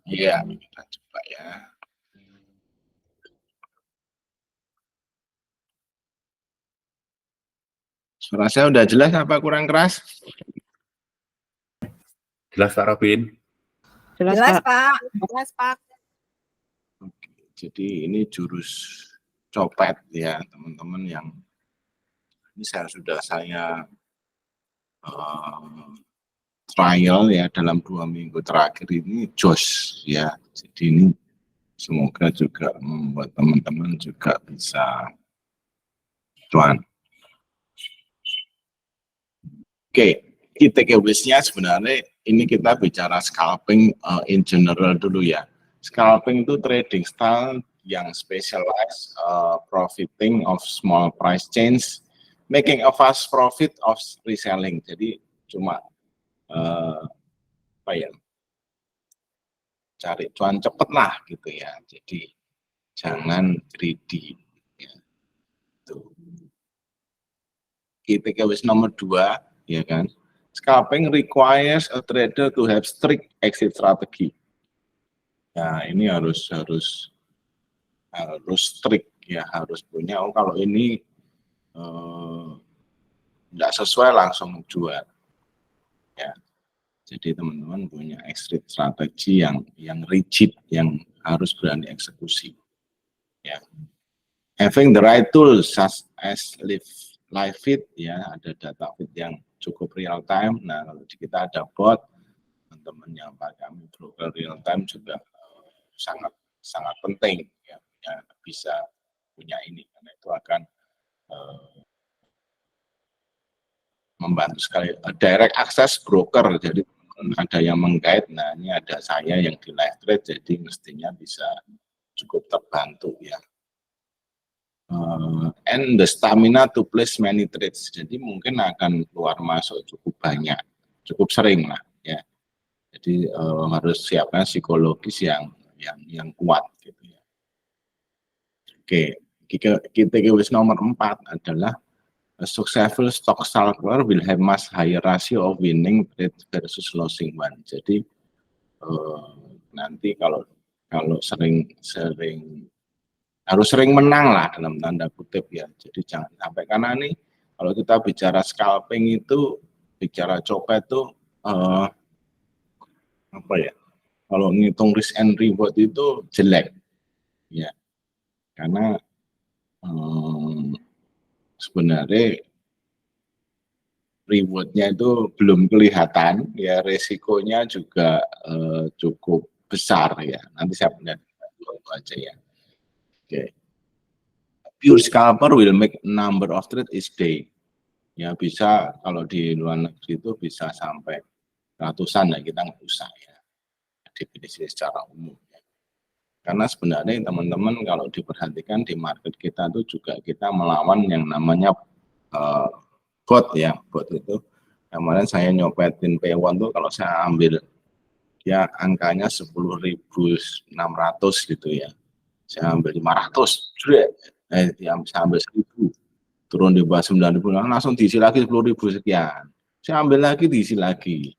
Iya, kita coba ya. Suara saya udah jelas apa kurang keras? Jelas Pak Robin? Jelas Pak. Jelas Pak. Oke, jadi ini jurus copet ya teman-teman, yang ini sudah saya trial ya dalam 2 minggu terakhir ini, jos ya. Jadi ini semoga juga membuat teman-teman juga bisa cuan. Oke, key takeaways-nya sebenarnya ini kita bicara scalping in general dulu ya. Scalping itu trading style yang specialized profiting of small price change, making a fast profit of reselling. Jadi cuma apa ya, cari cuan cepet lah gitu ya. Jadi jangan greedy. Ya. Tuh. Key takeaways nomor 2 ya kan. Scalping requires a trader to have strict exit strategy. Nah, ini harus strict ya, harus punya. Oh, kalau ini tidak sesuai langsung jual. Ya, jadi teman-teman punya exit strategi yang rigid, yang harus berani eksekusi. Ya, having the right tools such as live feed ya, ada data feed yang cukup real time. Nah, kalau di kita ada bot, teman-teman yang pakai broker real time juga sangat penting ya, bisa punya ini, karena itu akan membantu sekali. Direct access broker, jadi ada yang menggait. Nah, ini ada saya yang di live trade, jadi mestinya bisa cukup terbantu ya. And the stamina to place many trades, jadi mungkin akan keluar masuk cukup banyak, cukup sering lah ya. Jadi harus siapkan psikologis yang kuat gitu ya. Oke, kita nomor 4 adalah a successful stock scalper will have much higher ratio of winning trade versus losing one. Jadi nanti kalau sering harus sering menang lah dalam tanda kutip ya. Jadi jangan sampai, karena nih kalau kita bicara scalping itu, bicara copet itu apa ya? Kalau ngitung risk and reward itu jelek ya. Karena sebenarnya rewardnya itu belum kelihatan ya, resikonya juga cukup besar ya. Nanti saya punya itu aja ya. Oke. Pure scalper will make number of trade each day. Ya bisa, kalau di luar negeri itu bisa sampai ratusan ya, kita nggak usah ya. Definisi secara umum. Ya. Karena sebenarnya teman-teman kalau diperhatikan di market kita itu juga kita melawan yang namanya bot ya. Bot itu kemarin saya nyopetin P1 tuh, kalau saya ambil ya angkanya 10.600 gitu ya, saya ambil 500, saya ambil 1.000, turun di bawah 9.000, langsung diisi lagi 10.000 sekian, saya ambil lagi, diisi lagi.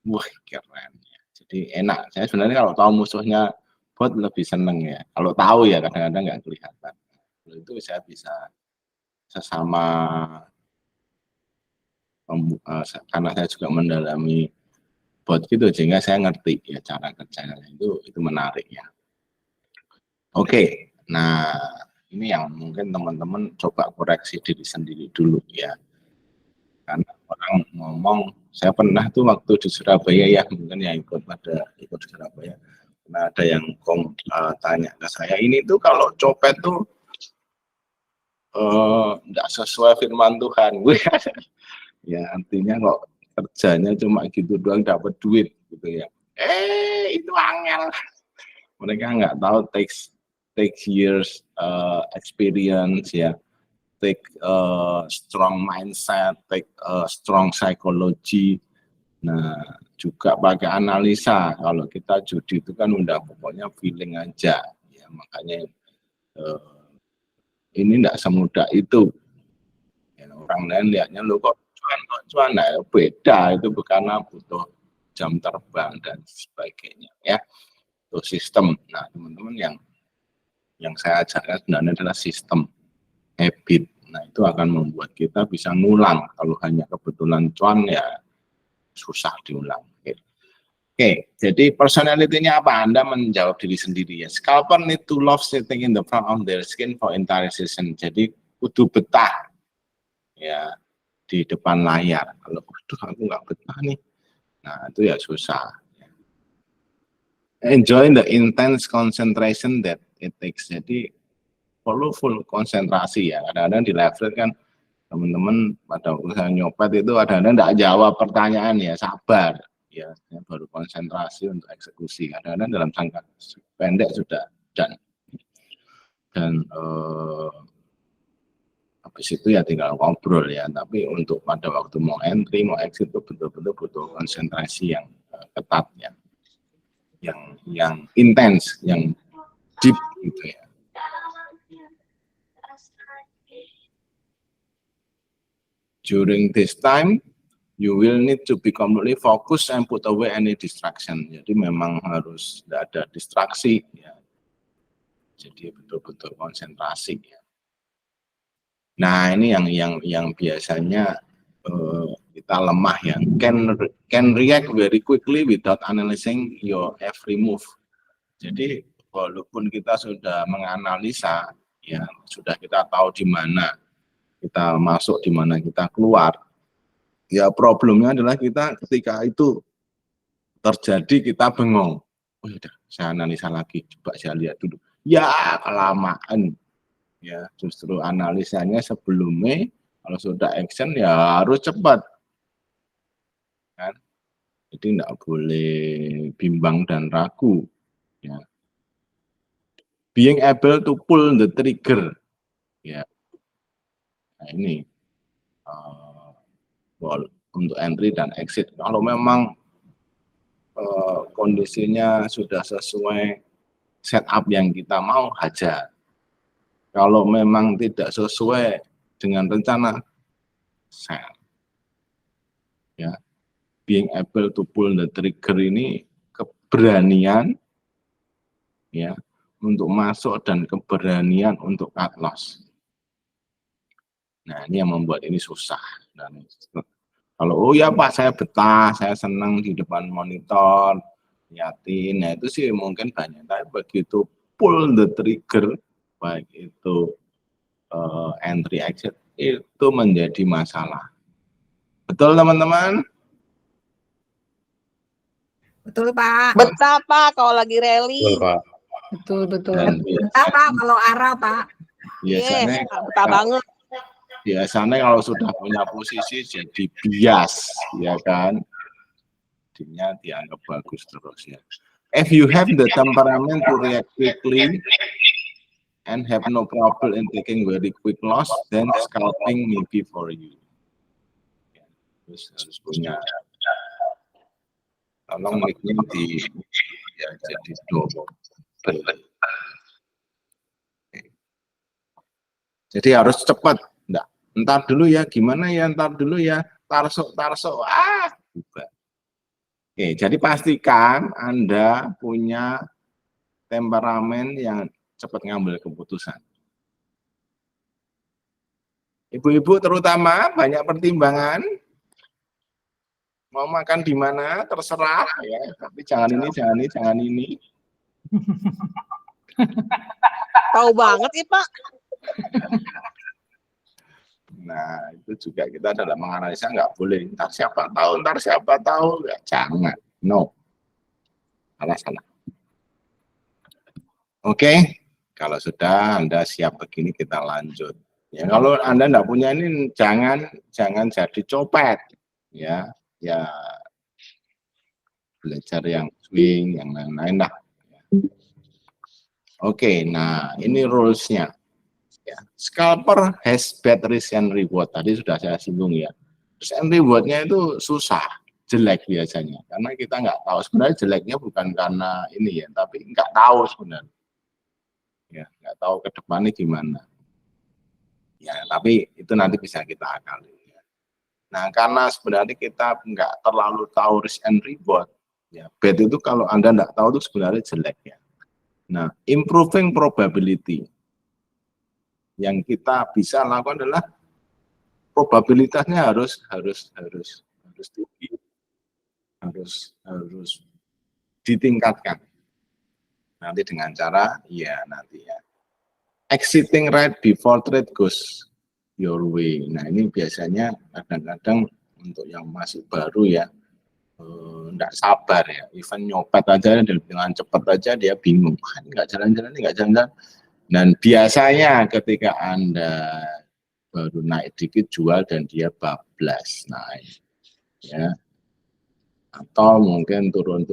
Wah, keren ya. Jadi enak. Saya sebenarnya kalau tahu musuhnya bot lebih seneng ya, kalau tahu ya, kadang-kadang nggak kelihatan. Itu saya bisa sesama karena saya juga mendalami bot gitu, sehingga saya ngerti ya cara kerjanya. Itu menarik ya. Oke, nah ini yang mungkin teman-teman coba koreksi diri sendiri dulu ya. Karena orang ngomong, saya pernah tuh waktu di Surabaya ya, mungkin yang ikut di Surabaya, nah ada yang tanya ke saya, ini tuh kalau copet tuh nggak sesuai firman Tuhan. Ya artinya kok kerjanya cuma gitu doang dapat duit gitu ya. Itu angel. Mereka nggak tahu take years experience ya, take strong mindset, take strong psychology. Nah juga pakai analisa. Kalau kita judi itu kan udah pokoknya feeling aja ya, makanya ini enggak semudah itu ya, orang lain lihatnya lo kok cuan, nah beda itu, karena butuh jam terbang dan sebagainya ya. butuh sistem. Nah, teman-teman yang saya ajarkan sebenarnya adalah sistem habit. Nah, itu akan membuat kita bisa ngulang. Kalau hanya kebetulan cuan ya susah diulang. Oke, jadi personality-nya apa? Anda menjawab diri sendiri ya. Scalper need to love sitting in the front of their skin for entire session. Jadi kudu betah ya di depan layar. Kalau aku nggak betah nih, nah itu ya susah. Enjoy the intense concentration that it takes. Jadi perlu full konsentrasi ya. Kadang-kadang di level kan teman-teman pada usaha nyopet itu kadang-kadang nggak jawab pertanyaan ya, sabar ya, baru konsentrasi untuk eksekusi. Kadang-kadang dalam jangka pendek sudah dan habis itu ya tinggal ngobrol ya. Tapi untuk pada waktu mau entry mau exit itu betul-betul butuh konsentrasi yang ketat ya, yang intens, yang deep gitu ya. During this time, you will need to be completely focused and put away any distraction. Jadi memang harus tidak ada distraksi ya. Jadi betul-betul konsentrasi ya. Nah, ini yang biasanya kita lemah ya. Can react very quickly without analyzing your every move. Jadi walaupun kita sudah menganalisa ya, sudah kita tahu di mana kita masuk, di mana kita keluar. Ya problemnya adalah kita ketika itu terjadi kita bengong. Oh ya, saya analisa lagi, coba saya lihat dulu. Ya kelamaan. Ya justru analisanya sebelumnya, kalau sudah action ya harus cepat. Kan? Jadi tidak boleh bimbang dan ragu. Ya. Being able to pull the trigger. Ya. Nah ini untuk entry dan exit. Kalau memang kondisinya sudah sesuai setup yang kita mau, hajar. Kalau memang tidak sesuai dengan rencana, sell. Ya, being able to pull the trigger ini keberanian, ya, untuk masuk dan keberanian untuk cut loss. Nah, ini yang membuat ini susah. Dan kalau oh ya Pak, saya betah, saya senang di depan monitor, liatin, nah itu sih mungkin banyak. Tapi begitu pull the trigger, baik itu entry exit, itu menjadi masalah. Betul teman-teman? Betul Pak. Betah Pak kalau lagi rally. Betul. Dan Betah Pak kalau arah Pak. biasanya betah banget. Biasanya kalau sudah punya posisi jadi bias, ya kan? Jadinya dianggap bagus terus ya. If you have the temperament to react quickly and have no problem in taking very quick loss, then scalping may be for you. Terus harus punya. Tolong mic-nya ya jadi double. Jadi harus cepat. Ntar dulu ya, gimana ya, ntar dulu ya, tarso, bukan. Oke, jadi pastikan Anda punya temperamen yang cepat ngambil keputusan. Ibu-ibu terutama banyak pertimbangan, mau makan di mana terserah ya, tapi jangan ini, jangan ini. Tahu banget ya Pak. Nah, itu juga kita dalam menganalisa nggak boleh. Ntar siapa tahu, ya, jangan. No. Salah. Oke, kalau sudah Anda siap begini kita lanjut. Ya, kalau Anda nggak punya ini, jangan jadi copet. Ya belajar yang swing, yang lain-lain lah. Oke, nah ini rules-nya. Ya, scalper has bad risk and reward. Tadi sudah saya singgung ya. Risk and reward-nya itu susah, jelek biasanya. Karena kita nggak tahu. Sebenarnya jeleknya bukan karena ini ya, tapi nggak tahu sebenarnya. Ya, nggak tahu ke depannya gimana. Ya, tapi itu nanti bisa kita akali. Nah, karena sebenarnya kita nggak terlalu tahu risk and reward, Ya, bad itu kalau Anda enggak tahu itu sebenarnya jelek ya. Nah, improving probability yang kita bisa lakukan adalah probabilitasnya harus tinggi, harus ditingkatkan. Nanti dengan cara nanti exiting right before trade goes your way. Nah, ini biasanya kadang-kadang untuk yang masih baru ya, enggak sabar ya, even nyopet aja dengan cepat aja dia bingung, enggak jalan-jalan, enggak jalan-jalan. Dan biasanya ketika Anda baru naik dikit jual dan dia bablas naik, ya. Atau mungkin turun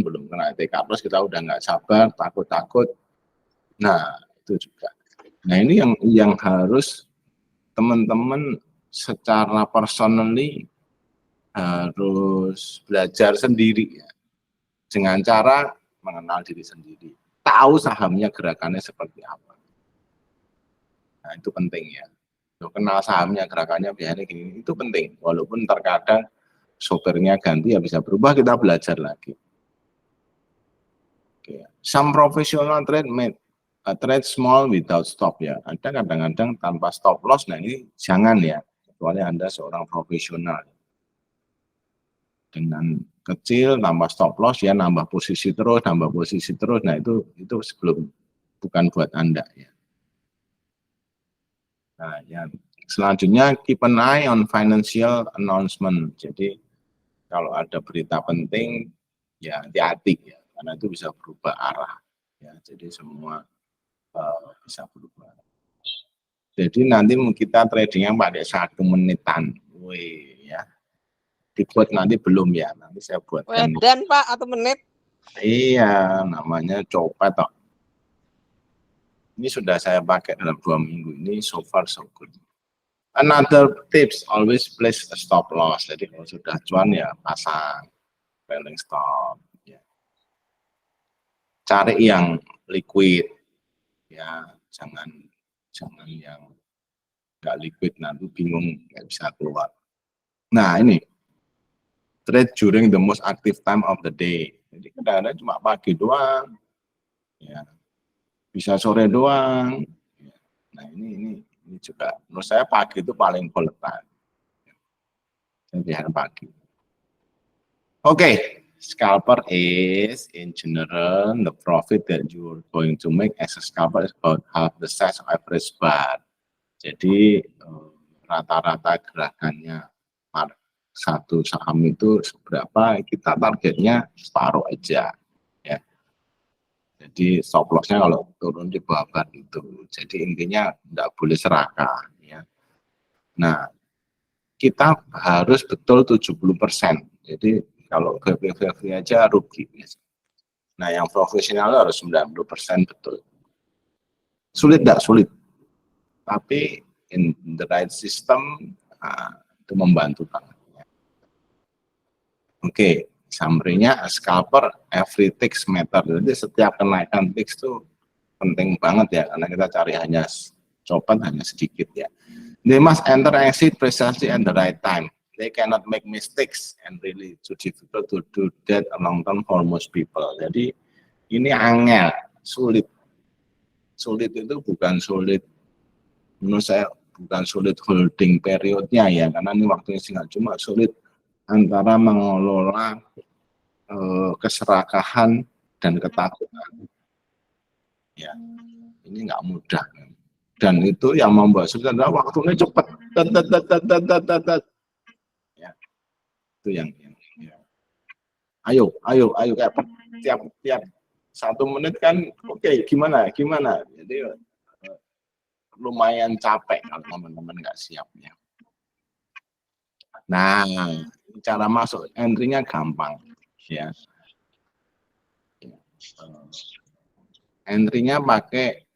belum kena take up loss kita udah nggak sabar, takut. Nah, itu juga. Nah, ini yang harus teman-teman secara personally harus belajar sendiri ya. Dengan cara mengenal diri sendiri. Tahu sahamnya gerakannya seperti apa. Nah, itu penting ya. Kenal sahamnya gerakannya biasanya gini, itu penting. Walaupun terkadang sopirnya ganti ya bisa berubah, kita belajar lagi. Okay. Some professional trade trade small without stop ya. Ada kadang-kadang tanpa stop loss. Nah, ini jangan ya, kecuali Anda seorang profesional. Dengan kecil nambah stop loss ya, nambah posisi terus. Nah, itu sebelum bukan buat Anda ya. Nah, yang selanjutnya keep an eye on financial announcement. Jadi kalau ada berita penting ya hati-hati ya, karena itu bisa berubah arah ya. Jadi semua bisa berubah. Jadi nanti kita tradingnya pakai 1 menitan, ya. Dibuat nanti belum ya, nanti saya buatkan. Dan Pak, 1 menit. Iya, namanya copet toh. Ini sudah saya pakai dalam 2 minggu ini, so far so good. Another tips, always place a stop loss. Jadi kalau sudah cuan ya pasang trailing stop. Ya. Cari yang liquid, ya jangan yang nggak liquid nanti bingung nggak bisa keluar. Nah ini trade during the most active time of the day. Jadi kadang-kadang cuma pagi doang, ya bisa sore doang. Nah ini juga menurut saya pagi itu paling volatile. Jadi pagi. Okay, scalper is in general the profit that you're going to make as a scalper is about half the size of average bar. Jadi rata-rata gerakannya satu saham itu seberapa, kita targetnya separuh aja ya. Jadi stop lossnya kalau turun di bawah bar itu. Jadi intinya tidak boleh serakah ya. Nah, kita harus betul 70%. Jadi kalau free aja rugi. Nah, yang profesional harus 90% betul. Sulit enggak? Sulit. Tapi in the right system itu membantu banget. Oke, summary-nya scalper every ticks matter. Jadi setiap kenaikan ticks itu penting banget ya, karena kita cari hanya copet hanya sedikit ya. They must enter and exit precisely at the right time. They cannot make mistakes and really too difficult to do that long term for most people. Jadi ini angel, sulit. Sulit itu bukan sulit, menurut saya bukan sulit holding periodnya ya, karena ini waktunya singkat, cuma sulit antara mengelola keserakahan dan ketakutan. Ya, ini nggak mudah. Dan itu yang membuat susah adalah waktunya cepat. Itu yang ya. Ayo kayak tiap 1 menit kan oke, gimana jadi lumayan capek kalau teman-teman nggak siap ya. Nah, cara masuk entry-nya gampang ya. Entry-nya pakai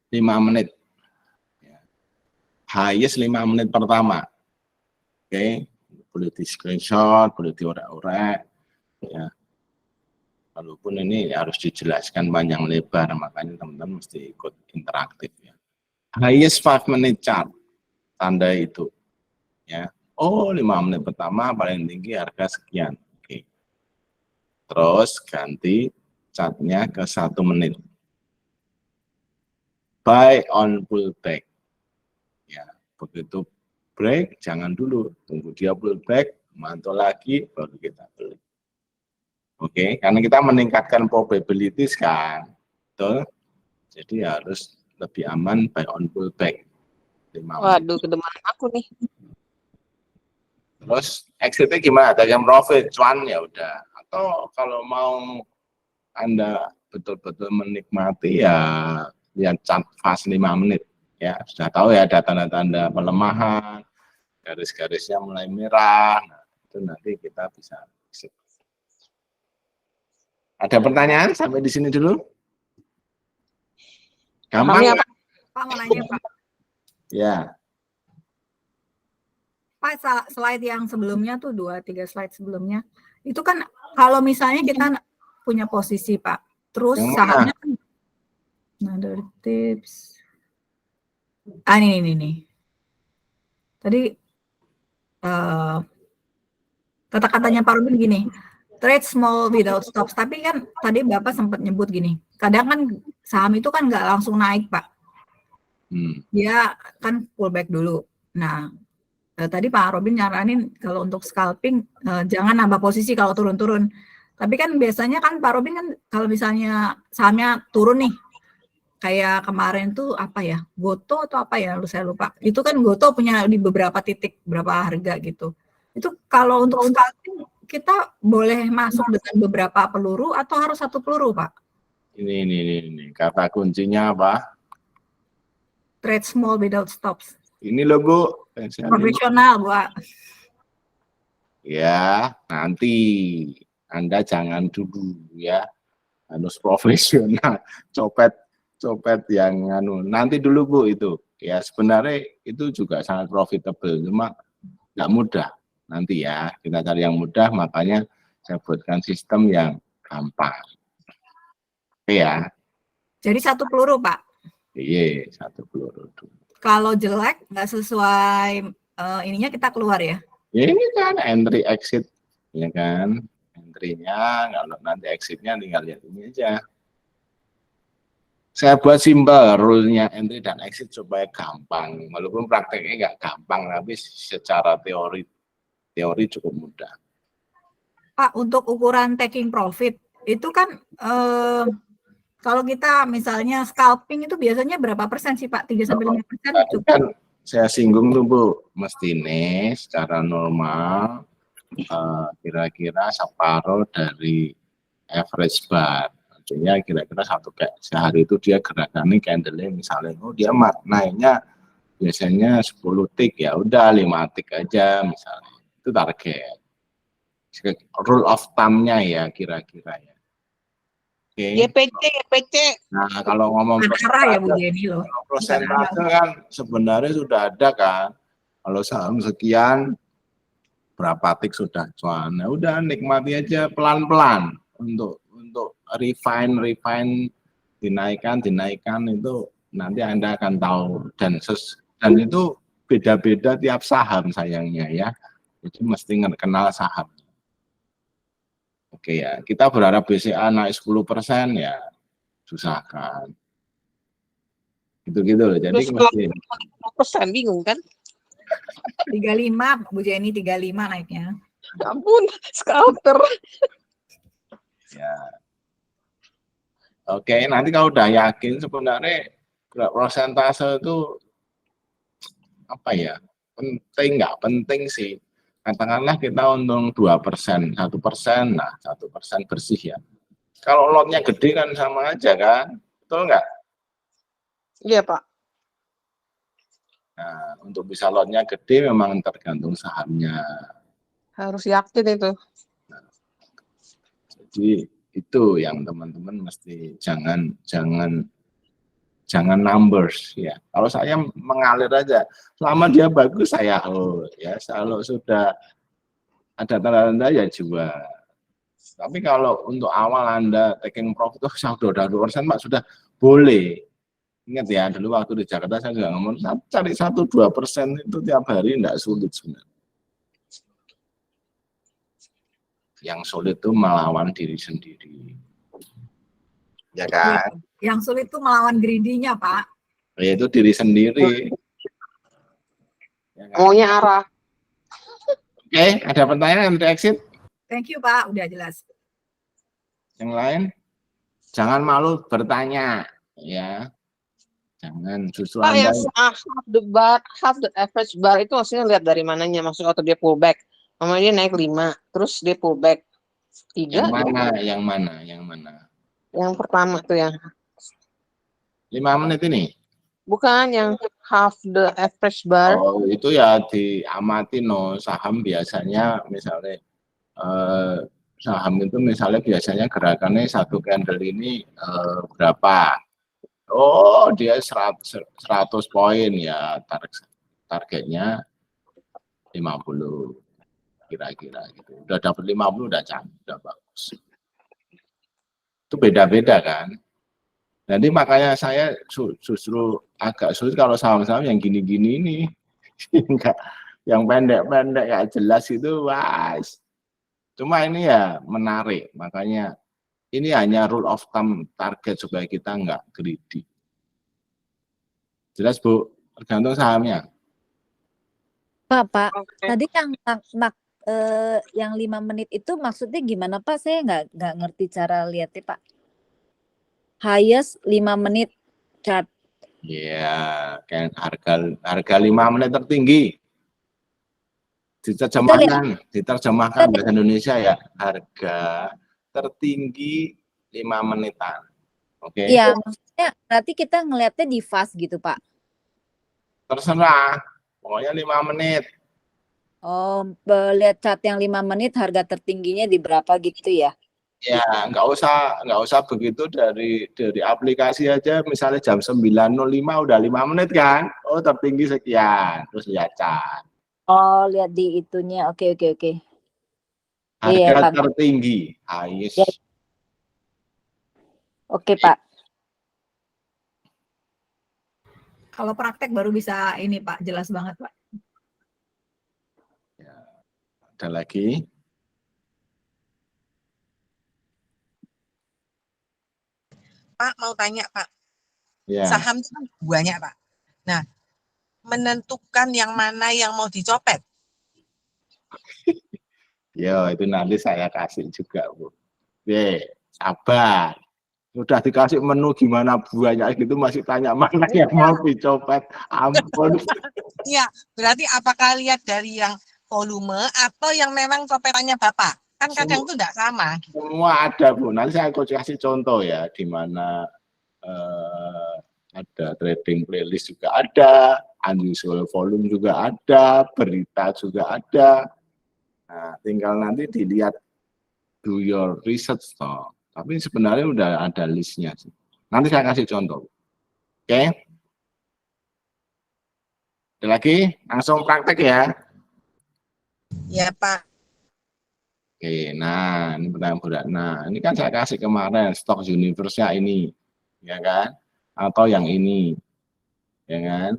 5 menit. Highest 5 menit pertama. Oke, boleh di screenshot, boleh diorek-orek ya. Walaupun ini harus dijelaskan panjang lebar, makanya teman-teman mesti ikut interaktif ya. Highest 5 minute chart, tanda itu ya. Oh, 5 menit pertama paling tinggi harga sekian. Oke. Terus ganti chartnya ke 1 menit. Buy on pullback. Ya, begitu break jangan dulu, tunggu dia pullback, mantul lagi baru kita beli. Oke, karena kita meningkatkan probabilities kan. Betul? Jadi harus lebih aman buy on pullback. 5 menit. Waduh, kedemanan aku nih. Terus exitnya gimana? Taking profit, cuan ya udah. Atau kalau mau Anda betul-betul menikmati ya lihat chart fast 5 menit. Ya, sudah tahu ya ada tanda-tanda pelemahan, garis-garisnya mulai merah. Nah, itu nanti kita bisa exit. Ada pertanyaan sampai di sini dulu? Gampang Pahamnya nggak? Pak mau nanya Pak. Ya. Pak, slide yang sebelumnya tuh 2-3 slide sebelumnya. Itu kan kalau misalnya kita punya posisi Pak, terus Yang mana? sahamnya kan another tips. Ini. Tadi kata-katanya Pak Robin gini, trade small without stops. Tapi kan tadi Bapak sempat nyebut gini, kadang kan saham itu kan nggak langsung naik Pak. Dia kan pullback dulu. Nah, tadi Pak Robin nyaranin kalau untuk scalping jangan nambah posisi kalau turun-turun. Tapi kan biasanya kan Pak Robin kan kalau misalnya sahamnya turun nih, kayak kemarin tuh apa ya, Goto atau apa ya, saya lupa. Itu kan Goto punya di beberapa titik, berapa harga gitu. Itu kalau untuk scalping kita boleh masuk dengan beberapa peluru atau harus satu peluru Pak? Ini kata kuncinya apa? Trade small without stops. Ini loh Bu. Profesional Pak. Ya, nanti Anda jangan dulu ya, harus profesional, copet yang nanti dulu Bu itu. Ya sebenarnya itu juga sangat profitable, cuma nggak mudah. Nanti ya kita cari yang mudah, makanya saya buatkan sistem yang gampang. Oke ya. Jadi satu peluru Pak. Iya, satu peluru. Kalau jelek nggak sesuai ininya kita keluar ya. Ya ini kan entry exit, ya kan, entry-nya, kalau nanti exit-nya tinggal lihat ini aja. Saya buat simpel rule-nya entry dan exit supaya gampang, walaupun prakteknya nggak gampang, tapi secara teori cukup mudah. Pak, untuk ukuran taking profit itu kan kalau kita misalnya scalping itu biasanya berapa persen sih Pak? 3-5% cukup? Kan saya singgung tuh Bu, mestine secara normal kira-kira separuh dari average bar. Artinya kira-kira kayak sehari itu dia gerakannya candle-nya misalnya, oh dia naiknya biasanya 10 tick, ya udah 5 tick aja misalnya. Itu target. Rule of thumb-nya ya kira-kira ya. Okay. YPC. Nah, kalau ngomong arah ya Bu Jenny loh. Persentase kan sebenarnya sudah ada kan. Kalau saham sekian berapa tik sudah cuan. Nah, udah nikmati aja pelan-pelan untuk refine dinaikkan itu nanti Anda akan tahu dan itu beda-beda tiap saham sayangnya ya. Jadi mesti kenal saham. Oke ya, kita berharap BCA naik 10% ya susah kan. Gitu-gitu loh. Jadi mesti 10% bingung kan? 35 Bu Jenny 35 naiknya. Ya ampun, scalper. Ya. Oke, nanti kalau udah yakin sebenarnya persentase itu apa ya? Penting nggak penting sih. Katakanlah kita untung 2%, 1%, nah 1% bersih ya. Kalau lotnya gede kan sama aja kan, betul nggak? Iya Pak. Nah, untuk bisa lotnya gede memang tergantung sahamnya. Harus yakin itu. Nah, jadi itu yang teman-teman mesti jangan numbers ya. Kalau saya mengalir aja, selama dia bagus saya ya. Kalau sudah ada tanda-tanda ya jual. Tapi kalau untuk awal Anda taking profit sudah 2% Pak sudah boleh. Ingat ya, dulu waktu di Jakarta saya juga ngomong cari 1-2% itu tiap hari enggak sulit sebenarnya. Yang sulit itu melawan diri sendiri. Ya kan? Yang sulit itu melawan greedy-nya, Pak. Yaitu diri sendiri. Ya kan? Maunya arah. Oke, ada pertanyaan untuk exit? Thank you, Pak. Udah jelas. Yang lain? Jangan malu bertanya, ya. Jangan justru Pak, Anda yang half the average bar itu maksudnya lihat dari mananya, maksudnya atau dia pullback. Dia naik 5, terus dia pullback 3. yang mana? Yang pertama tuh yang 5 menit ini? bukan yang half the average bar. Oh, itu ya diamati saham biasanya misalnya saham itu misalnya biasanya gerakannya satu candle ini berapa? Oh, dia 100 poin ya, targetnya 50 kira-kira gitu. Udah dapat 50 udah cantik, udah bagus. Itu beda-beda kan. Jadi makanya saya justru agak sulit kalau saham-saham yang gini-gini ini. Yang pendek-pendek ya jelas itu, was. Cuma ini ya menarik, makanya ini hanya rule of thumb target supaya kita nggak greedy. Jelas Bu, tergantung sahamnya. Pak, Oke. tadi yang 5 menit itu maksudnya gimana Pak? Saya nggak ngerti cara lihatnya Pak. Highest 5 menit chart. Ya, kan harga 5 menit tertinggi. Diterjemahkan bahasa Indonesia ya, harga tertinggi 5 menitan. Oke. Iya, maksudnya berarti kita ngelihatnya di fast gitu Pak. Terserah, pokoknya 5 menit. Oh, lihat chart yang 5 menit harga tertingginya di berapa gitu ya? Ya, nggak usah begitu dari aplikasi aja, misalnya jam 9.05 udah 5 menit kan, oh tertinggi sekian, terus lihat chart. Oh, lihat di itunya, oke. Harga Iya, tertinggi, highest. Ya. Oke Pak. Kalau praktek baru bisa ini Pak, jelas banget Pak. Ya. Ada lagi? Pak, mau tanya Pak, Ya. saham itu kan banyak Pak. Nah, menentukan yang mana yang mau dicopet. Yo, itu nanti saya kasih juga Bu. Sabar. Udah dikasih menu gimana banyak gitu masih tanya mana yang mau dicopet. Ampun. Iya, berarti apakah lihat dari yang volume atau yang memang copetannya Bapak? Kan kadang itu enggak sama. Semua ada Bu. Nanti saya kasih contoh ya, di mana ada trading playlist juga ada, unusual volume juga ada, berita juga ada. Nah, tinggal nanti dilihat, do your research toh. Tapi sebenarnya udah ada listnya sih. Nanti saya kasih contoh. Oke? Ada lagi? Langsung praktek ya. Ya Pak. Oke, nah ini pertanyaan berat. Nah, ini kan saya kasih kemarin stok universe-nya ini, ya kan? Atau yang ini, ya kan?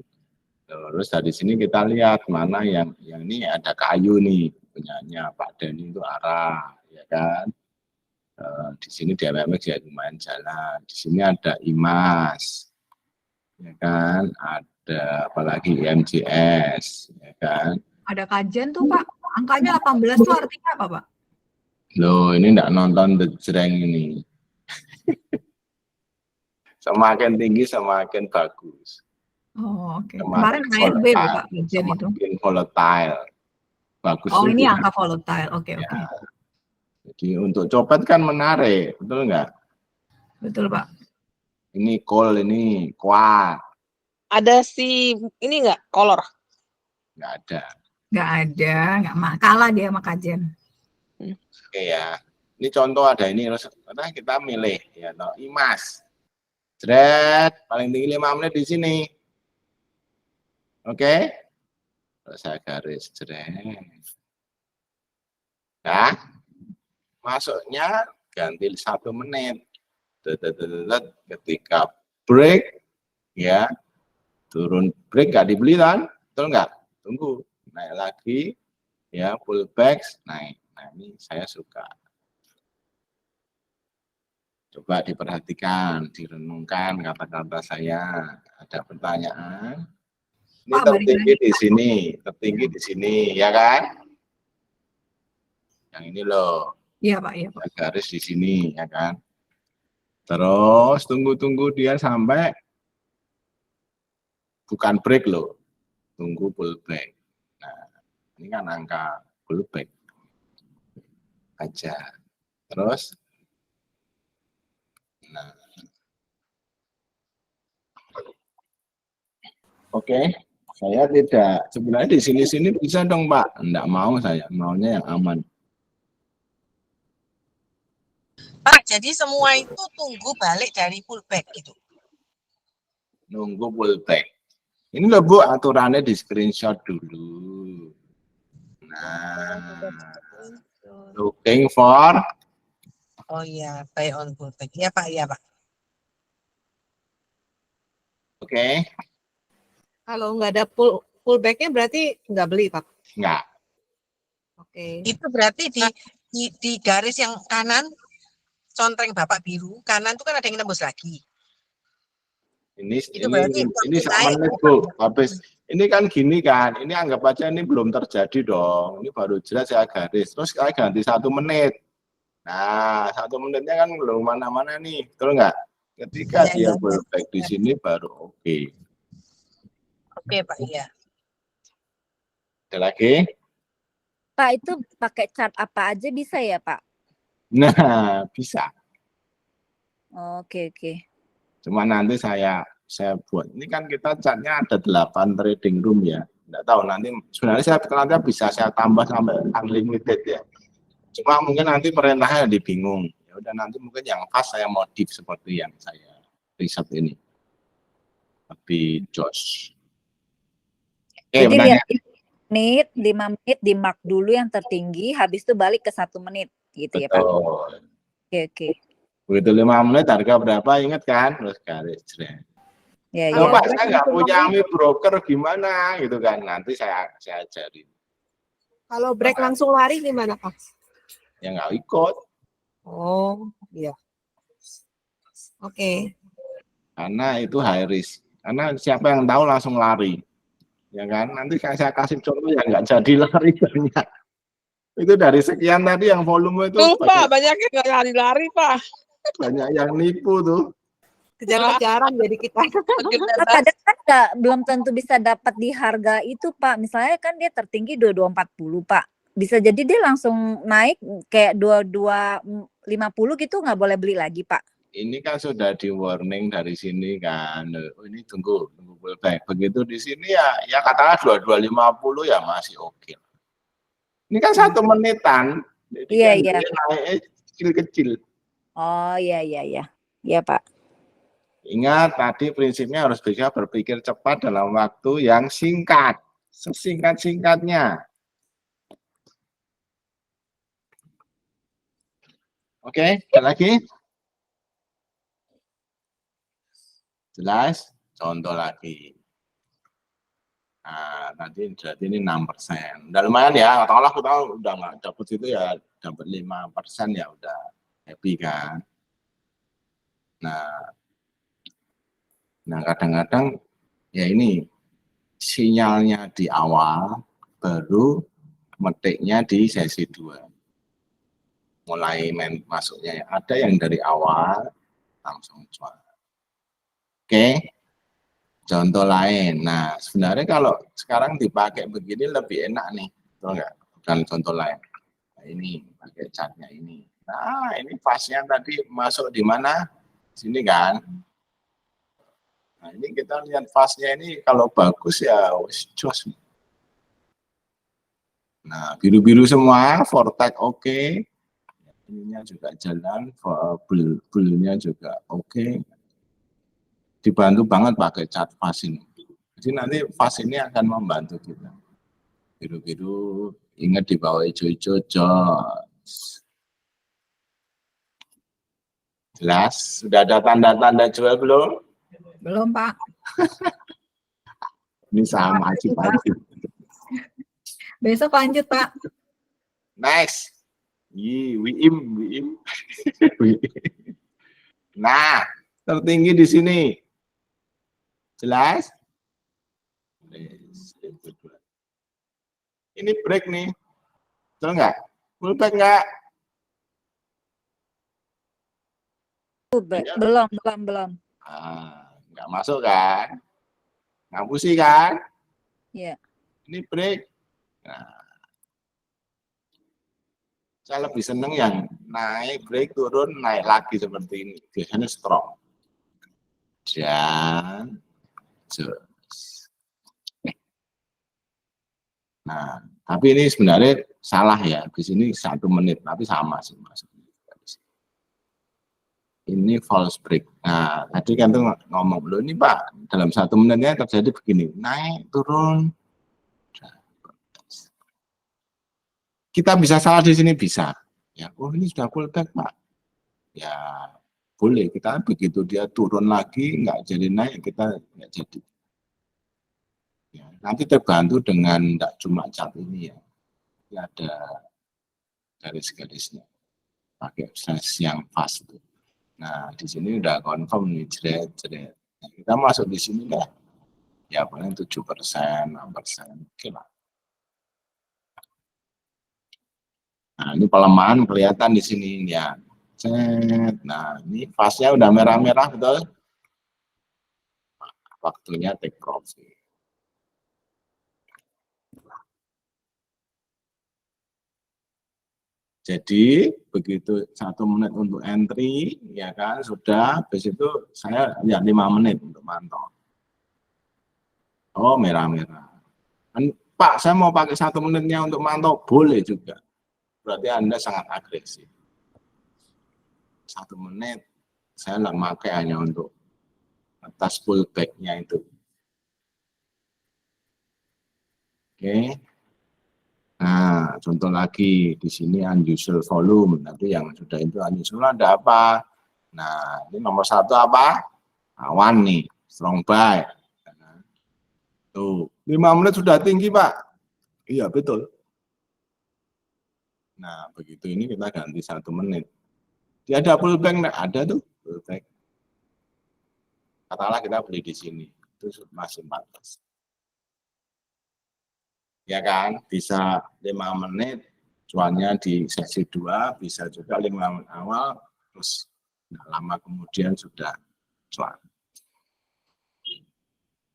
Terus dari sini kita lihat mana yang ini ada kayu nih, punyanya Pak Denny itu arah, ya kan? Di sini di MMX ya lumayan jalan. Di sini ada IMAS, ya kan? Ada apalagi IMJS, ya kan? Ada kajian tuh Pak, angkanya 18 tuh artinya apa Pak? Loh, ini enggak nonton The Jreng ini. Semakin tinggi semakin bagus. Oh, oke. Kemarin ARB Pak kajian itu. Semakin volatile. Bagus. Oh, ini angka volatile. Oke. Jadi untuk copet kan menarik, betul nggak? Betul Pak. Ini call, ini kuat. Ada si ini nggak kolor? Nggak ada. Kalah dia sama kajian. Oke ya. Ini contoh ada ini, terus kita milih ya, IMAS. Jret, paling tinggi 5 menit di sini. Oke. Terus saya garis jret. Nah, masuknya ganti 1 menit. Ketika break, ya turun break nggak dibeli kan? Betul nggak? Tunggu naik lagi, ya pullback naik. Nah, ini saya suka. Coba diperhatikan, direnungkan kata-kata saya. Ada pertanyaan. Ini Pak, balik tertinggi lagi. di sini, tertinggi di sini, ya kan? Yang ini loh, Iya Pak, iya Pak. ada garis di sini, ya kan? Terus tunggu dia sampai bukan break loh, tunggu pullback. Nah, ini kan angka pullback aja. Terus, nah, oke, saya tidak. Sebenarnya di sini bisa dong Pak. Enggak mau saya, maunya yang aman. Pak, jadi semua itu tunggu balik dari pullback gitu. Nunggu pullback. Ini loh Bu, aturannya di screenshot dulu. Nah, looking for. Oh iya, buy on pullback. Iya Pak, iya Pak. Oke, Kalau nggak ada pullback-nya berarti nggak beli, Pak. enggak. Oke. Itu berarti di garis yang kanan, contreng Bapak biru, kanan itu kan ada yang nembus lagi. Itu berarti Ini sama menit Bu. Habis ini kan gini kan, ini anggap aja ini belum terjadi dong. Ini baru jelas saya garis. Terus saya ganti 1 menit. Nah, 1 menitnya kan belum mana-mana nih, betul nggak? Ketika dia pullback di sini baru oke. Oke Pak, iya. Ada lagi? Pak, itu pakai chart apa aja bisa ya, Pak? Nah, bisa. Oke. Cuma nanti saya buat. Ini kan kita chartnya ada 8 trading room ya. Nggak tahu nanti sebenarnya nanti bisa saya tambah sampai unlimited ya. Cuma mungkin nanti perintahnya bingung. Ya udah nanti mungkin yang pas saya modif seperti yang saya riset ini. Lebih jos. Oke, Jadi pertanyaan. lihat 5 menit di mark dulu yang tertinggi, habis itu balik ke 1 menit gitu ya Pak. Betul. Oke. Begitu 5 menit harga berapa ingat kan? Terus garis jret. Ya, Loh, ya. Pak, saya nggak punya broker gimana gitu kan? Nanti saya ajarin. Kalau break langsung lari gimana, Pak? Ya nggak ikut. Oh, iya. Oke. Karena itu high risk. Karena siapa yang tahu langsung lari. Ya kan? Nanti saya kasih contoh yang nggak jadi lari banyak. Itu dari sekian tadi yang volume itu Pak, banyak yang nggak lari-lari, Pak. banyak yang nipu tuh. Kejar-kejaran jadi kita. Kadang kan belum tentu bisa dapat di harga itu Pak. Misalnya kan dia tertinggi 2240 Pak. Bisa jadi dia langsung naik kayak 2250 gitu, nggak boleh beli lagi Pak. Ini kan sudah di warning dari sini kan. Oh, ini tunggu pullback. Begitu di sini ya katakanlah 2250 ya masih oke. Ini kan 1 menitan. Jadi Iya. Dia naik kecil-kecil. Oh iya. Iya Pak. Ingat tadi prinsipnya harus bisa berpikir cepat dalam waktu yang singkat. Sesingkat-singkatnya. Oke, ada lagi? Jelas? Contoh lagi. Nah, nanti berarti ini 6%. Udah lumayan ya, katakanlah aku tahu udah nggak dapat itu ya, dapat 5% ya udah happy kan. Nah kadang-kadang ya ini sinyalnya di awal, baru metiknya di sesi 2. Mulai masuknya ada yang dari awal langsung jual. Oke. Contoh lain. Nah, sebenarnya kalau sekarang dipakai begini lebih enak nih. Betul nggak? Bukan contoh lain. Nah, ini pakai chartnya ini. Nah, ini pasnya tadi masuk di mana? Sini kan. Nah, ini kita lihat pasnya ini kalau bagus ya jos. Nah, biru-biru semua, Vortex oke. Ininya juga jalan, bullnya juga oke. Dibantu banget pakai chart fast ini. Jadi nanti fast ini akan membantu kita. Biru-biru, ingat di bawah hijau-hijau, jelas? Sudah ada tanda-tanda jual belum? Belum Pak. Ini saham wajib. Besok lanjut Pak. Next, Wiim. Nah, tertinggi di sini. Jelas? Ini break nih. Betul nggak? Pullback nggak? Belum. Nggak masuk kan? Ngapusi kan? Iya. Ini break. Nah, saya lebih seneng yang naik, break, turun, naik lagi seperti ini. Biasanya strong. Dan nah, tapi ini sebenarnya salah ya. Di sini 1 menit, tapi sama sih Mas. Ini false break. Nah, tadi kan tuh ngomong loh ini Pak, dalam 1 menitnya terjadi begini, naik, turun. Kita bisa salah di sini bisa. Ya, oh ini sudah pullback Pak. Ya, boleh. Kita begitu dia turun lagi nggak jadi naik, kita nggak jadi. Ya, nanti terbantu dengan tidak cuma cat ini ya. Ini ada garis-garisnya. Pakai size yang fast. Nah, di sini udah confirm nih, jeret. Nah, kita masuk di sini lah. Ya, paling 7%, 6%. Oke lah. Nah, ini pelemahan kelihatan di sini ya. Nah, ini fase-nya udah merah-merah betul. Waktunya take profit. Jadi begitu 1 menit untuk entry, ya kan sudah. Habis itu saya ya 5 menit untuk mantau. Oh merah-merah. Pak, saya mau pakai 1 menitnya untuk mantau, boleh juga. Berarti Anda sangat agresif. 1 menit saya nggak pakai hanya untuk atas pullback-nya itu. Oke. Nah, contoh lagi di sini unusual volume. Nanti yang sudah itu unusual ada apa? Nah, ini nomor 1 apa? Awan nih, strong buy. Tuh, 5 menit sudah tinggi, Pak. Iya, betul. Nah, begitu ini kita ganti 1 menit. Dia ada pullback, ada tuh pullback. Katakanlah kita beli di sini, itu masih 14. Ya kan, bisa 5 menit, cuannya di sesi 2, bisa juga 5 menit awal, terus lama kemudian sudah cuan.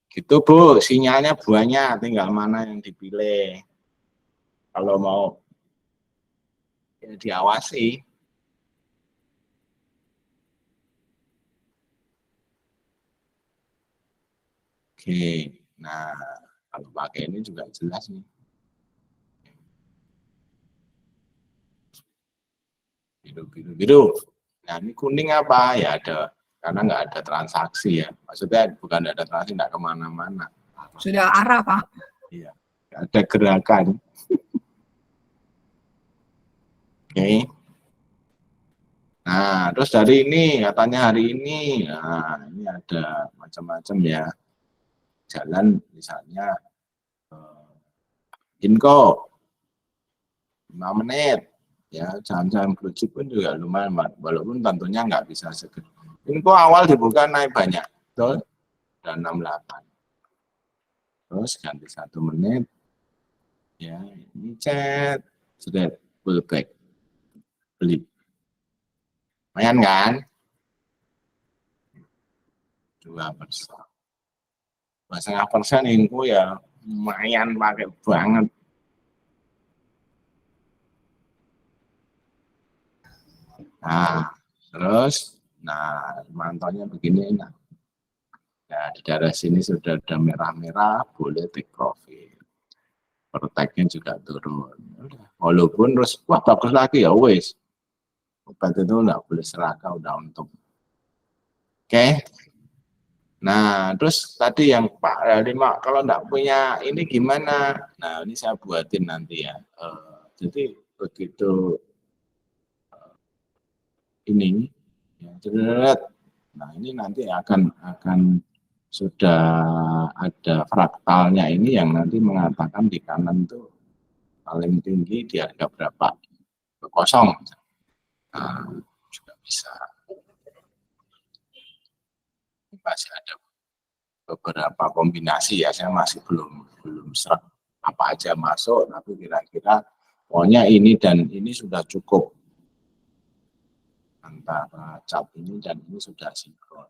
Gitu Bu, sinyalnya banyak, tinggal mana yang dipilih. Kalau mau ya diawasi. Oke, nah kalau pakai ini juga jelas nih. Biru. Nah ini kuning apa? Ya ada, karena nggak ada transaksi ya. Maksudnya bukan ada transaksi, nggak kemana-mana. Sudah arah Pak. Iya, ada gerakan. Oke. Nah, terus dari ini, katanya hari ini, nah ini ada macam-macam ya. Jalan misalnya Inco 5 menit ya, saham-saham blue chip pun juga lumayan, walaupun tentunya nggak bisa segera. Inco awal dibuka naik banyak, betul, dan 68. Terus ganti 1 menit, ya ini chat, sudah pullback, beli, lumayan kan? 2%. 2,5% Inco ya lumayan pakai banget. Nah, terus, nah mantaunya begini. Nah, di daerah sini sudah ada merah-merah, boleh take profit. Perteknya juga turun. Walaupun terus, wah bagus lagi ya, wes. Obat itu nggak boleh serakah, udah untung. Oke. Nah, terus tadi yang Pak Lima, kalau nggak punya ini gimana? Nah, ini saya buatin nanti ya. Jadi begitu ini, ya, nah ini nanti akan sudah ada fraktalnya ini yang nanti mengatakan di kanan itu paling tinggi di harga berapa. 1-0. Nah, juga bisa. Masih ada beberapa kombinasi ya, saya masih belum serak apa aja masuk, tapi kira-kira pokoknya ini dan ini sudah cukup. Antara cat ini dan ini sudah sinkron.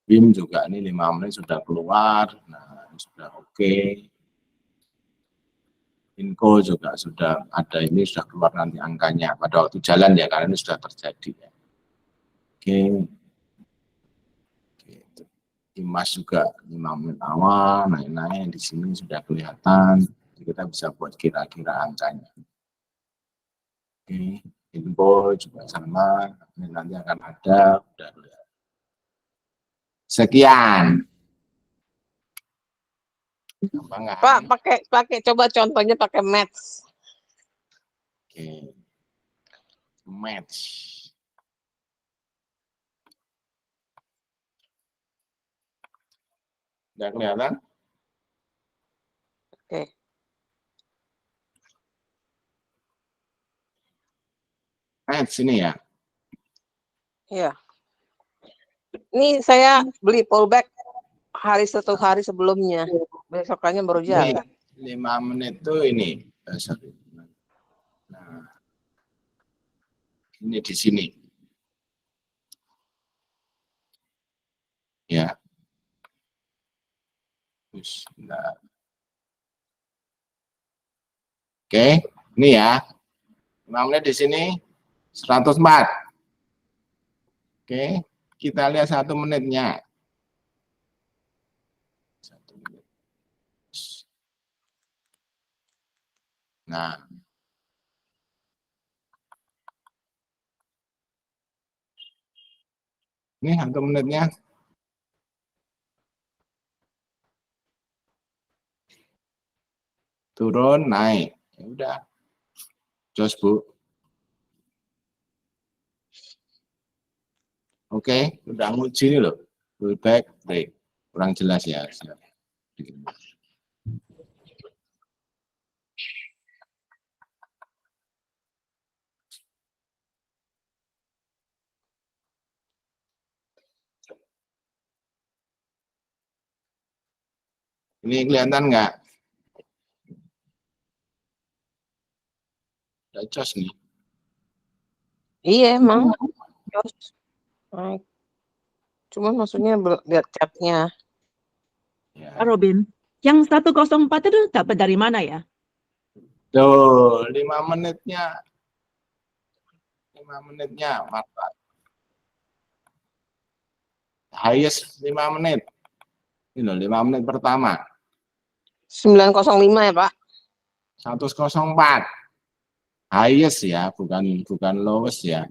BIM juga ini 5 menit sudah keluar, nah ini sudah oke. Info juga sudah ada, ini sudah keluar nanti angkanya pada waktu jalan ya, karena ini sudah terjadi ya. Oke. Imas juga 5 menit awal, naik-naik di sini sudah kelihatan, kita bisa buat kira-kira angkanya. Oke. Info juga sama, ini nanti akan ada, udah lihat. Sekian. Pak, pakai coba contohnya pakai match. Oke. Match. Udah kelihatan? Oke. Match ini ya. Iya. Ini saya beli pullback satu hari sebelumnya. Besokannya baru jalan. 5 menit tuh ini. Sorry. Nah, ini di sini. Ya. Bismillah. Oke, ini ya. 5 menit di sini 104. Oke, kita lihat 1 menitnya. 1 menit. Nah. Ini 1 menitnya. Turun, naik. Ya udah. Jos, Bu. Oke, udah nguji nih loh. Pullback, break. Kurang jelas ya. Ini kelihatan nggak? Udah jos nih. Iya emang. Naik. Cuma maksudnya lihat catnya. Ya. Pak Robin, yang 104 itu dapat dari mana ya? Tuh, 5 menitnya. 5 menitnya, mantap. Highest 5 menit. Ini loh, 5 menit pertama. 905 ya, Pak? 104. Highest ya, bukan lowest ya.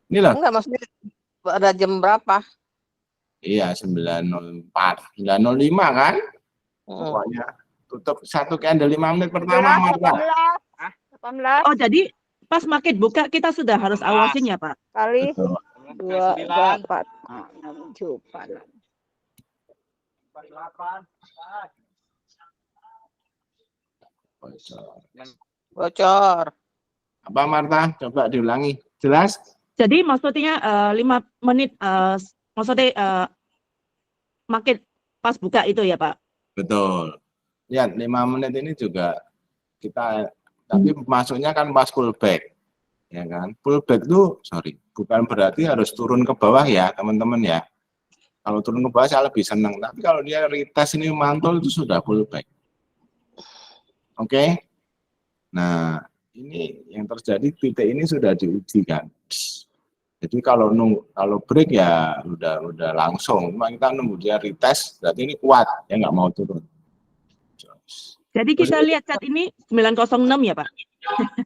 Ini loh. Enggak, maksudnya pada jam berapa? Iya, 904. 905 kan? Pokoknya tutup satu candle 5 menit pertama. 18. Oh, jadi pas market buka kita sudah harus awasin ya, Pak? Kali Betul. 2, 4, 6, 7, 8. Bocor. Apa Marta? Coba diulangi. Jelas? Jadi maksudnya 5 menit maksudnya market pas buka itu ya, Pak? Betul. Lihat 5 menit ini juga kita, tapi masuknya kan pas pullback. Ya kan? Pullback itu, bukan berarti harus turun ke bawah ya, teman-teman ya. Kalau turun ke bawah saya lebih senang. Tapi kalau dia retest ini mantul itu sudah pullback. Oke? Nah, ini yang terjadi titik ini sudah diuji kan. Jadi kalau break ya udah langsung. Cuma kita nunggu dia retest, berarti ini kuat, ya nggak mau turun. Jadi kita lihat cat ini 906 ya, Pak?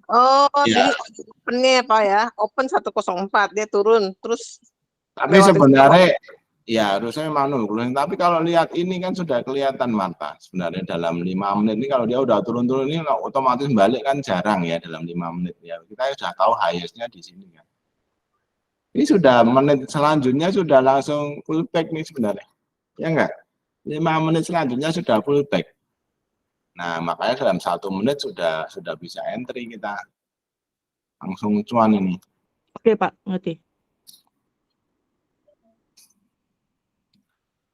Oh, ya. jadi opennya ya, Pak ya. Open 104, dia turun. Terus tapi sebenarnya ya harusnya memang nunggu. Tapi kalau lihat ini kan sudah kelihatan Marta. Sebenarnya dalam 5 menit ini kalau dia udah turun-turun ini otomatis balik kan jarang ya dalam 5 menit ya. Kita sudah tahu highest-nya di sini kan. Ini sudah menit selanjutnya sudah langsung pullback nih sebenarnya. Ya enggak? 5 menit selanjutnya sudah pullback. Nah, makanya dalam 1 menit sudah bisa entry kita. Langsung cuan ini. Oke, Pak, ngerti.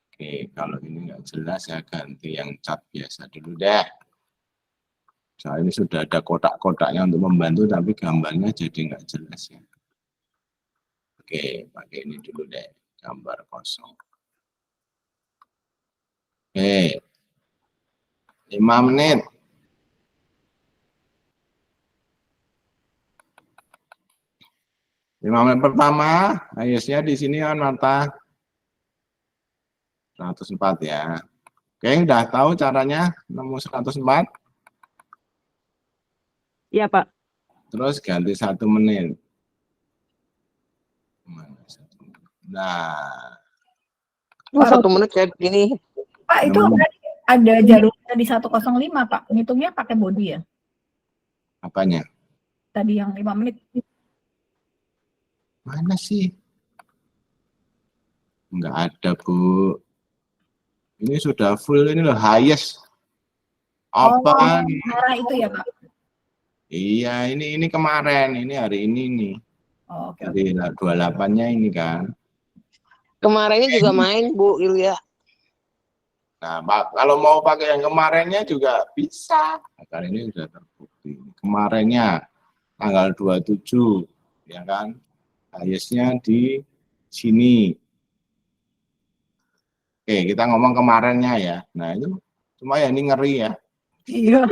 Oke, kalau ini nggak jelas saya ganti yang cat biasa dulu deh. Soalnya ini sudah ada kotak-kotaknya untuk membantu, tapi gambarnya jadi nggak jelas ya. Oke, pakai ini dulu deh, gambar kosong. Oke, 5 menit. Lima menit pertama, highest-nya di sini kan mata 104 ya. Oke, udah tahu caranya nemu 104? Iya, Pak. Terus ganti 1 menit. Nah, Wah, 1 menit kayak gini. Pak, itu ada jalurnya di 105, Pak. Ngitungnya pakai body ya? apanya? Tadi yang 5 menit. Mana sih? Enggak ada, Bu. Ini sudah full, ini loh, highest. Apa? Merah itu ya, Pak? Iya, ini kemarin, ini hari ini nih. Oh, oke. Dari 28-nya ini kan. Kemarinnya juga main, Bu Ilya. Nah, Pak, kalau mau pakai yang kemarinnya juga bisa. Karena ini sudah terbukti. Kemarinnya tanggal 27, ya kan? Highest-nya di sini. Oke, kita ngomong kemarinnya ya. Nah, itu cuma ya ini ngeri ya. Iya.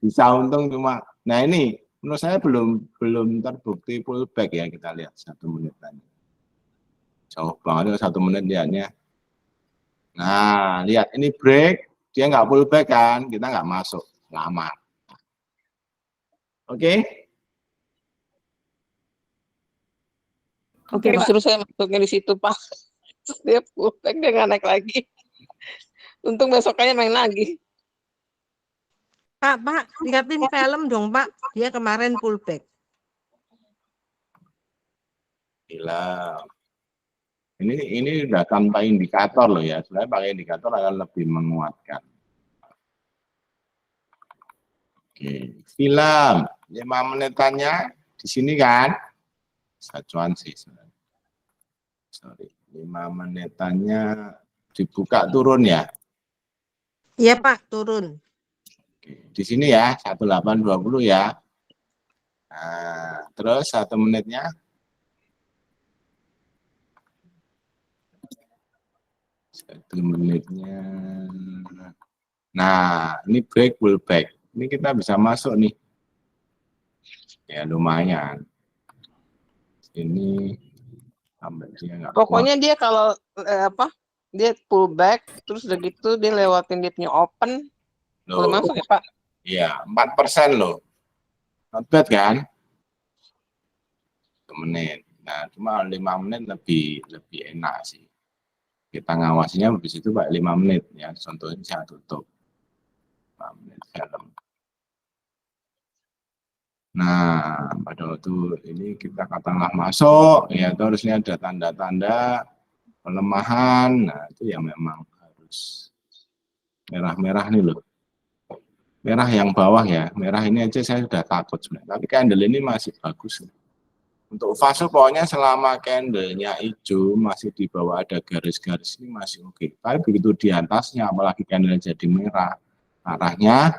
Bisa untung cuma. Nah, ini menurut saya belum terbukti pullback ya, kita lihat 1 menit tadi. Jauh banget 1 menit lihatnya. Nah, lihat ini break, dia nggak pullback kan, kita nggak masuk, lama. Oke? Oke, justru saya masuknya di situ, Pak. Terus dia pullback, dia nggak naik lagi. Untung besoknya main lagi. Pak, lihatin film dong, Pak. Dia kemarin pullback. Gila. Ini udah tanpa indikator loh ya. Sebenarnya pakai indikator akan lebih menguatkan. Oke, film 5 menitannya di sini kan. Sacuan sih sebenarnya. Sorry, 5 menitannya dibuka turun ya. Iya, Pak, turun. Oke, di sini ya 1820 ya. Nah, terus 1 menitnya 1 menitnya. Nah, ini break pullback. Ini kita bisa masuk nih. Ya lumayan. Ini sampai dia nggak Pokoknya dia kalau dia pullback, terus udah gitu dia lewatin dia punya open, boleh masuk ya, Pak? Iya, 4% loh. Not bad kan? 1 menit. Nah, cuma 5 menit lebih enak sih. Kita ngawasinya habis itu Pak 5 menit ya. Contohnya saya tutup. 5 menit film. Nah, pada waktu ini kita katakanlah masuk, ya itu harusnya ada tanda-tanda pelemahan. Nah, itu yang memang harus merah-merah nih loh. Merah yang bawah ya, merah ini aja saya sudah takut sebenarnya. Tapi candle ini masih bagus. Untuk fase pokoknya selama candlenya hijau masih di bawah ada garis-garis ini masih oke. Tapi begitu di atasnya, apalagi candle jadi merah, arahnya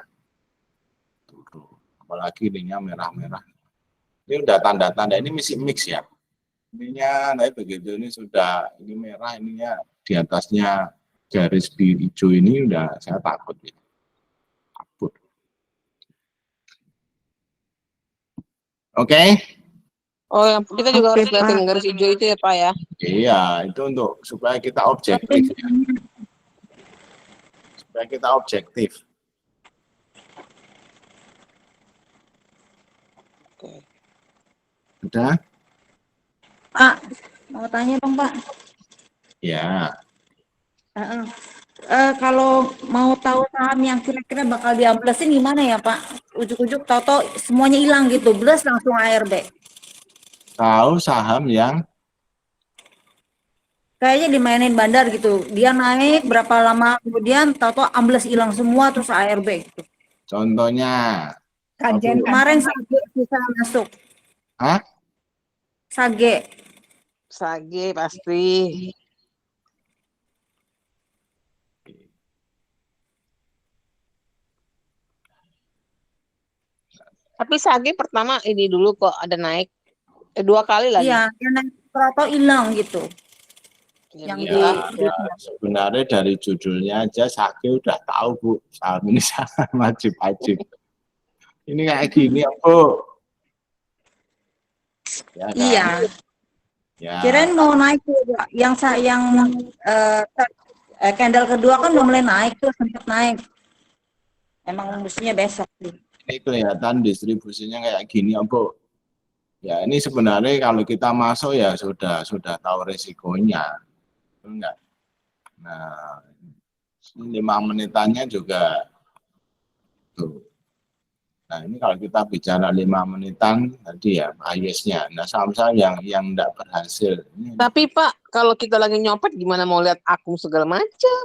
turun. Apalagi ininya merah-merah. Ini udah tanda-tanda ini masih mix ya. Ininya, tapi begitu ini sudah ini merah, ininya di atasnya garis biru hijau ini udah saya takut ya. Takut. Oke. Oh, yang kita juga harus lihatin garis hijau itu ya, Pak ya? Iya, itu untuk supaya kita objektif ya. Supaya kita objektif. Oke. Udah? Pak, mau tanya dong, Pak. Ya. Kalau mau tahu saham yang kira-kira bakal diamplesin gimana ya, Pak? Ujuk-ujuk tahu-tahu semuanya hilang gitu, belas langsung ARB. Tahu saham yang Kayaknya dimainin bandar gitu. Dia naik berapa lama kemudian tahu-tahu ambles hilang semua terus ARB gitu. contohnya Kajian Kemarin Sage bisa masuk. Hah? Sage. Sage pasti. Tapi Sage pertama ini dulu kok ada naik. 2 kali lagi. Iya, yang naik atau hilang gitu. Ya, Yang Ya, di sebenarnya dari judulnya aja Sage udah tahu Bu, saham ini sangat wajib-wajib. Ini kayak gini Bu. Ya, kan? Iya. Ya. Kirain mau naik tuh, Pak. Yang candle kedua kan udah mulai naik tuh, sempat naik. Emang mestinya besok sih. Ini kelihatan distribusinya kayak gini Bu. Ya ini sebenarnya kalau kita masuk ya sudah tahu resikonya. Enggak. Nah, 5 menitannya juga tuh. Nah, ini kalau kita bicara 5 menitan tadi ya biasnya. Nah, saham-saham yang enggak berhasil. Tapi Pak, kalau kita lagi nyopet gimana mau lihat akun segala macam?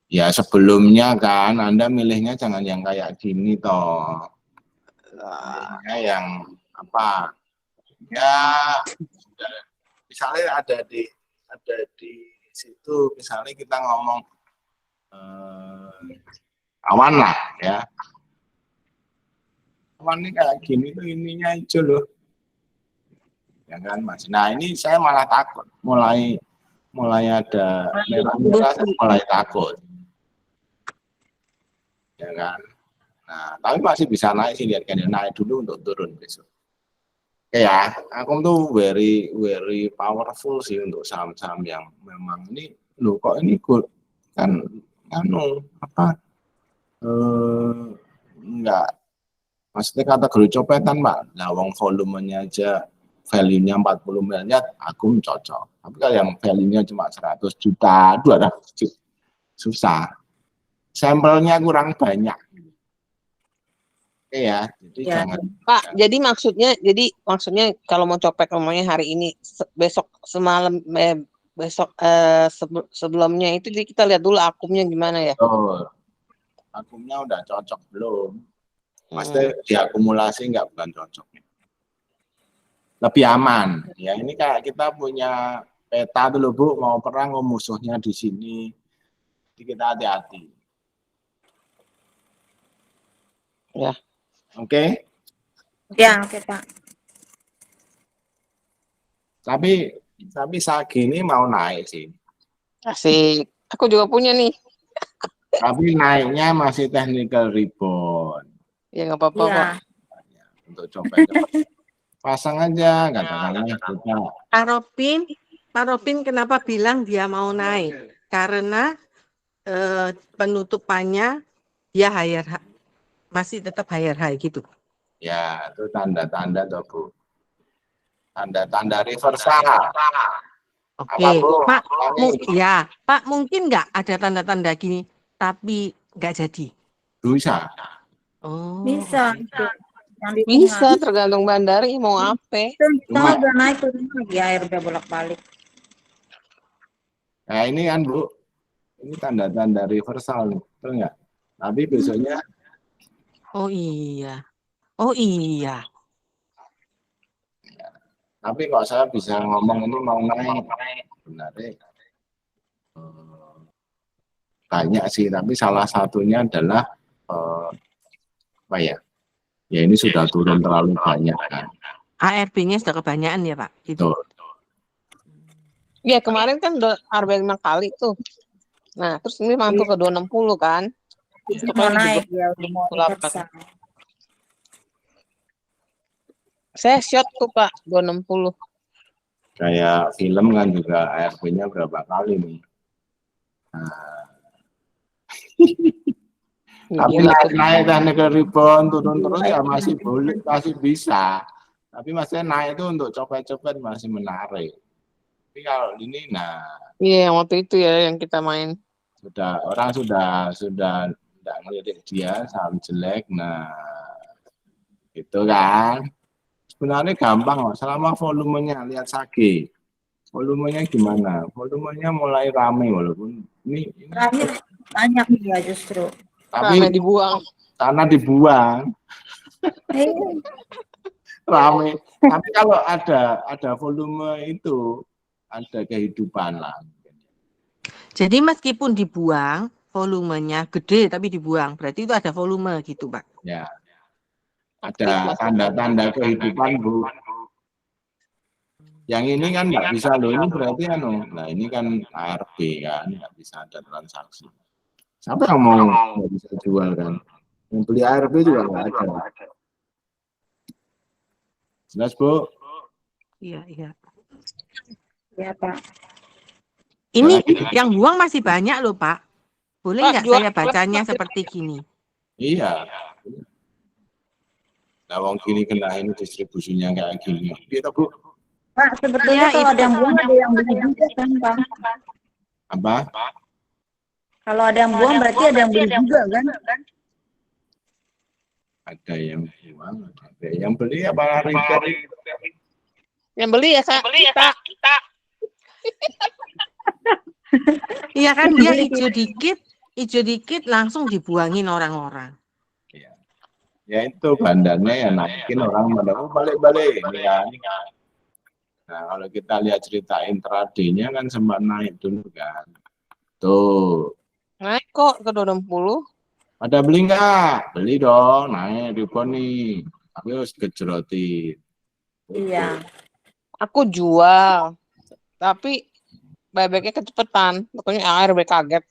Ya sebelumnya kan Anda milihnya jangan yang kayak gini toh. Milihnya yang apa? Ya misalnya ada di situ, misalnya kita ngomong awan lah ya. Awan ini kayak gini tuh ininya hijau loh. Ya kan Mas. Nah ini saya malah takut. Mulai ada merah-merah saya mulai takut. Ya kan. Nah tapi masih bisa naik sih, lihat kan naik dulu untuk turun besok. Ya, aku tuh very powerful sih untuk saham-saham yang memang ini loh kok ini good kan enggak maksudnya kategori copetan Pak. Nah, wong volumenya aja value-nya 40 miliar, aku cocok. Tapi kalau yang value-nya cuma 100 juta, 200 juta, susah. Sampelnya kurang banyak. Oke ya, jadi Ya. jangan. Pak, jadi maksudnya kalau mau copet ngomongnya hari ini, besok semalam, besok sebelumnya itu jadi kita lihat dulu akumnya gimana ya? Oh, akumnya udah cocok belum? Pasti diakumulasi nggak bukan cocok. Lebih aman. Ya ini kayak kita punya peta dulu Bu, mau perang musuhnya di sini. Jadi kita hati-hati. Ya. Oke. Ya, oke Pak. Tapi Sage ini mau naik sih. Asik. Aku juga punya nih. Tapi naiknya masih technical rebound. Ya nggak apa-apa Iya. Pak. Untuk copet. Pasang aja katakanlah kita. Pak Robin kenapa bilang dia mau naik? Karena penutupannya dia masih tetap higher high gitu. Ya, itu tanda-tanda toh Bu. Tanda-tanda reversal. Oke, Pak mungkin nggak ada tanda-tanda gini, tapi nggak jadi. Bisa. Oh, Bisa. Bisa tergantung bandari mau apa. Kita udah naik turun lagi air udah bolak-balik. Nah ini kan Bu, ini tanda-tanda reversal nih, betul nggak? Tapi besoknya. Oh iya. Tapi kok saya bisa ngomong ini mau naik, sebenarnya banyak sih. Tapi salah satunya adalah apa ya? Ya ini sudah turun terlalu banyak kan. ARB-nya sudah kebanyakan ya Pak. Gitu. Betul. Ya kemarin kan udah harga 5 kali tuh. Nah terus ini mantul ke 260 kan. Mau naik ya udah mau reversal. Saya short tuh Pak 260. Kayak film kan juga ARB-nya berapa kali nih. Nah. Tapi naik technical rebound turun terus ya masih boleh, masih bisa. Tapi maksudnya naik itu untuk copet-copet masih menarik. Tapi kalau ini Iya, yang waktu itu ya yang kita main. Orang sudah tidak ngelirik dia saham jelek. Nah, itu kan. Sebenarnya gampang kok, selama volumenya lihat Sage. Volumenya gimana? Volumenya mulai ramai walaupun ini Terakhir banyak ya justru. Tapi Karena dibuang. karena dibuang rame. Tapi kalau ada volume itu, ada kehidupan lah. Jadi meskipun dibuang, volumenya gede tapi dibuang, berarti itu ada volume gitu, Pak. Ya, ada tanda-tanda kehidupan, Bu. Yang ini kan nggak bisa loh, ini berarti nah ini kan ARB kan, nggak bisa ada transaksi. Siapa yang mau nggak bisa jual kan? Yang beli ARB juga nggak ada. Jelas, Bu? Iya, iya. Ya, Pak. Ini yang buang masih banyak loh, Pak. Boleh Pak, nggak jual- saya bacanya seperti gini? Iya. Nah, wong gini kena ini distribusinya kayak gini. Gitu, Bu. Pak, sebetulnya Ya, kalau itu. ada yang buang ada yang beli juga kan, Pak? Apa? Kalau ada yang buang berarti ada yang beli juga kan? Ada yang buang, ada yang beli apa retail? Yang beli ya, kita. Iya kan dia hijau dikit langsung dibuangin orang-orang. Ya itu bandarnya ya naikin orang mendapat balik-balik ini kan. Nah kalau kita lihat cerita intraday-nya kan sempat naik dulu kan. Tuh. Naik kok ke 260. Ada beli nggak? Beli dong, naik ribon nih. Tapi harus gejrotin. Iya. Aku jual. Tapi buybacknya kecepatan. Pokoknya ARB kaget.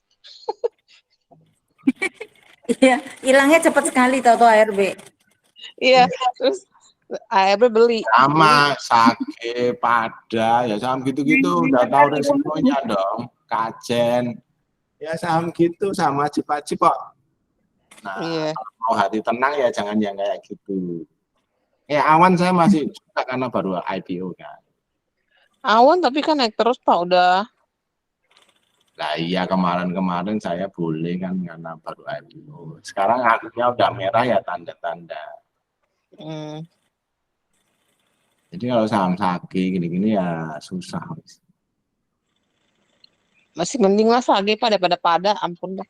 Iya, hilangnya cepat sekali tahu ARB. Iya, terus ARB beli. Sama sake, pada, ya saham gitu-gitu. Udah tahu resikonya dong. Kajen. Ya saham gitu sama wajib-wajib kok. Nah, Iya. kalau mau hati tenang ya jangan yang kayak gitu. Awan saya masih suka karena baru IPO kan. Awan tapi kan naik terus Pak, udah. Nah iya kemarin saya boleh kan karena baru IPO. Sekarang harusnya udah merah ya tanda-tanda. Jadi kalau saham sake gini-gini ya susah. Masih mending lah Sage daripada pada, ampun deh.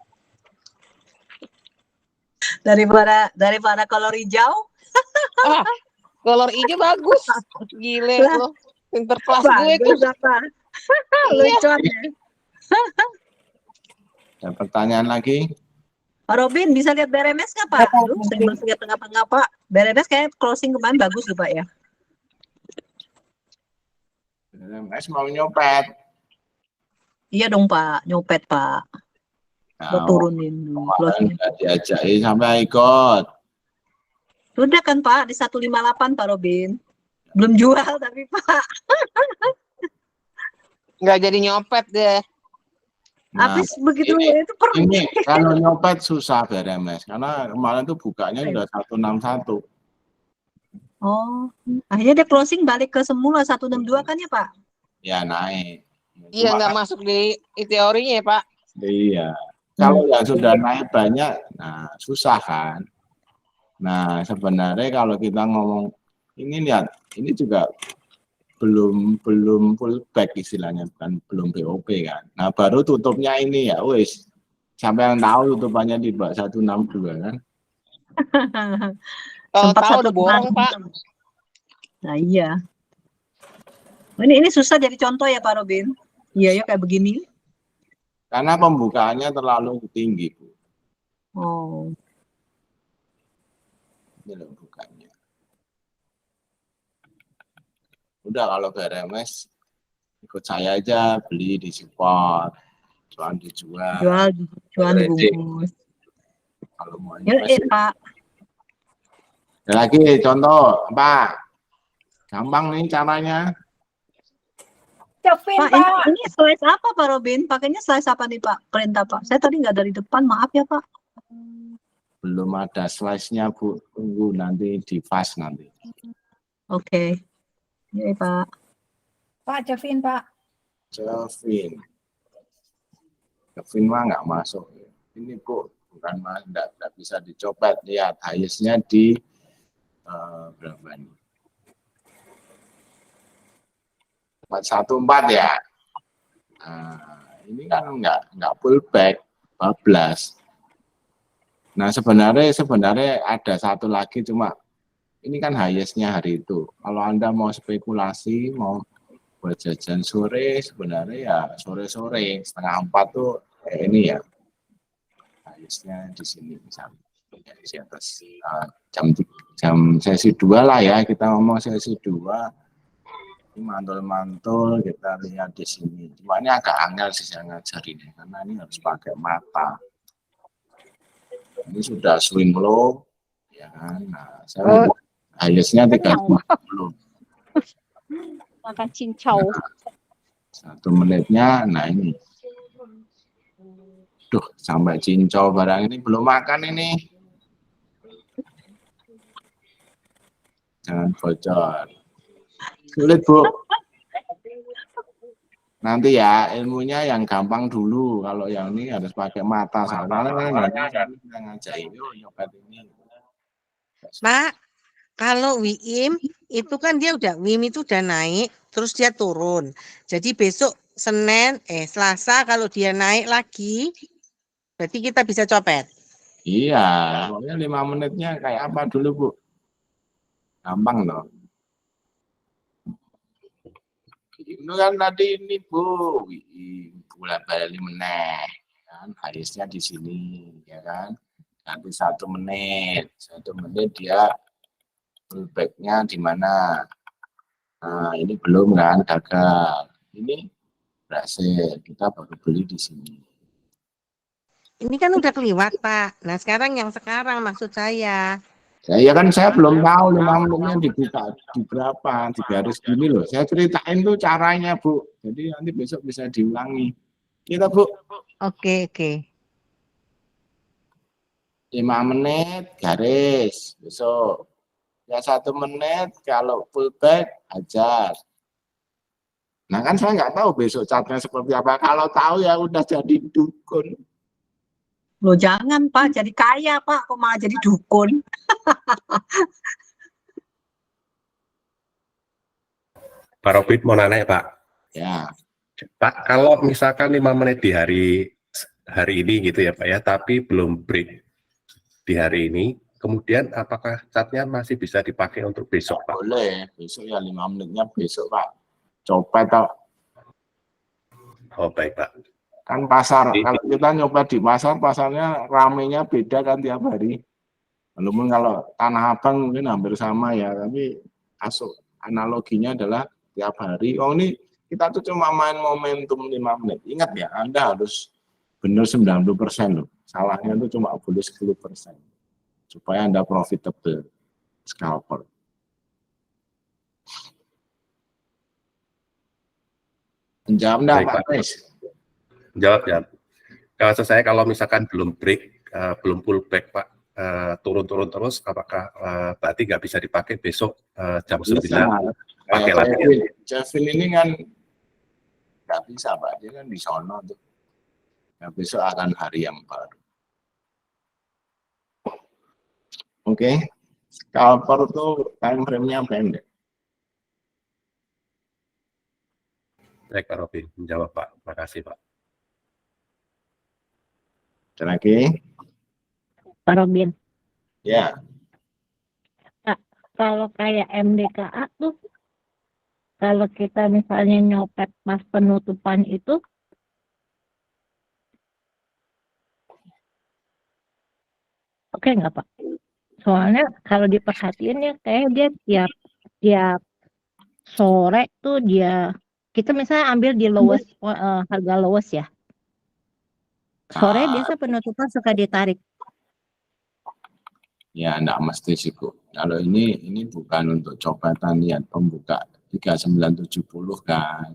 Daripada kolor hijau. Kolor hijau bagus. Gile lo. Interclass gue itu. Bagus apa? Lucu ya. Ada pertanyaan lagi? Pak Robin bisa lihat BRMS nggak Pak? Aduh, saya belum lihat ngapa-ngapa. BRMS kayak closing kemarin bagus loh Pak ya. BRMS mau nyopet. Iya dong Pak, nyopet Pak. Lo turunin Kemarin nggak diajakin sampai ikut. Udah kan Pak di 158 Pak Robin. Belum jual tapi Pak. Nggak jadi nyopet deh. Nah, Habis begitu itu pergi. ini kalau nyopet susah BRMS karena kemarin tuh bukanya udah 161. Oh, akhirnya dia closing balik ke semula 162 kan ya Pak? Ya naik. Iya nggak masuk di teorinya ya Pak. Iya. Kalau yang sudah naik banyak, nah susah kan. Nah sebenarnya kalau kita ngomong ini lihat, ini juga belum pullback istilahnya, bukan belum BOP kan. Nah baru tutupnya ini ya, wis. Sampai yang tahu tutupannya di bawah 162 kan. Kalau Sempat tahu udah borong Pak. Nah iya. Ini susah jadi contoh ya Pak Robin. Iya ya kayak begini. Karena pembukaannya terlalu tinggi, Bu. Oh. Ini loh bukannya. Udah kalau BRMS ikut saya aja, beli di support, jual dijual. Jual dibungkus. Kalau mau Ya, Pak. Ada lagi contoh, Pak. Gampang nih caranya. Pak, ini slice apa Pak Robin? Pakainya slice apa nih Pak? Perintah Pak. Saya tadi nggak dari depan, maaf ya Pak. Belum ada slice-nya Bu. Tunggu nanti di fast nanti. Oke. Ya Pak. Pak, Jovin, Pak. Kevin mah nggak masuk. Ini Bu, bukan mas, nggak bisa dicopet. Lihat highest-nya di berapa nih? 414 ya. Nah, ini kan nggak pullback, 14. Nah, sebenarnya ada satu lagi, cuma ini kan highest-nya hari itu. Kalau Anda mau spekulasi, mau buat jajan sore, sebenarnya ya sore-sore, 3:30 tuh ini ya, highest-nya di sini misalnya. Di atas jam sesi 2 lah ya, kita ngomong sesi 2, mantul-mantul kita lihat di sini. Cuma ini agak angel sih saya ngajarin, karena ini harus pakai mata. Ini sudah swing low, ya kan. Nah, saya highest-nya 350. Makan cincau. Nah, 1 menitnya, nah ini. Duh, sampai cincau barang ini belum makan ini. Jangan bocor. Sulit, Bu. Nanti ya ilmunya yang gampang dulu. Kalau yang ini harus pakai mata. Soalnya kita ngajarin, yuk nyopet ini. Pak, kalau WIM itu kan dia WIM itu udah naik, terus dia turun. Jadi besok Selasa kalau dia naik lagi, berarti kita bisa copet. Iya, pokoknya 5 menitnya kayak apa dulu, Bu? Gampang loh. Itu kan tadi ini, Bu, bulan balik meneh, kan highest-nya di sini, ya kan? Nanti 1 menit, 1 menit dia pullback-nya di mana? Nah, ini belum kan gagal. Ini berhasil, kita baru beli di sini. Ini kan udah keliwat, Pak. Nah, sekarang maksud saya. Ya kan saya belum tahu 5 menitnya dibuka di berapa, di garis gini loh. Saya ceritain tuh caranya, Bu. Jadi nanti besok bisa diulangi. Kita, Bu. Oke. 5 menit garis besok. Ya 1 menit kalau pullback hajar. Nah kan saya nggak tahu besok chartnya seperti apa. Kalau tahu ya udah jadi dukun. Loh jangan Pak, jadi kaya Pak, kok malah jadi dukun. Pak Robin mau nanya Pak. Ya. Pak, kalau misalkan 5 menit di hari ini gitu ya Pak ya, tapi belum break di hari ini, kemudian apakah chartnya masih bisa dipakai untuk besok Pak? Boleh, besok ya 5 menitnya besok Pak. Copet Pak. Oh baik Pak. Kan pasar, kalau kita nyoba di pasar, pasarnya ramenya beda kan tiap hari. Walaupun kalau Tanah Abang mungkin hampir sama ya, tapi analoginya adalah tiap hari. Oh ini kita tuh cuma main momentum 5 menit. Ingat ya, Anda harus benar 90% loh. Salahnya itu cuma boleh 10%. Supaya Anda profitable scalper. Menjawab enggak Pak Chris? Jawab ya. Kalau saya kalau misalkan belum break, belum pullback Pak, turun-turun terus, apakah berarti nggak bisa dipakai besok jam 9? Pakai lagi. Javin ini kan nggak bisa Pak, dia kan di sono tuh. Nah, besok akan hari yang baru. Oke, scalper tuh time frame-nya pendek. Baik Pak Robin, menjawab Pak. Makasih Pak. Ada lagi? Pak Robin. Ya. Pak, kalau kayak MDKA tuh, kalau kita misalnya nyopet pas penutupan itu, oke nggak Pak? Soalnya kalau diperhatiin ya kayak dia tiap sore tuh kita misalnya ambil di lowest harga lowest ya. Sore biasa penutupan suka ditarik. Ya, enggak mesti sih, Bu. Kalau ini bukan untuk copetan lihat pembuka 3970 kan.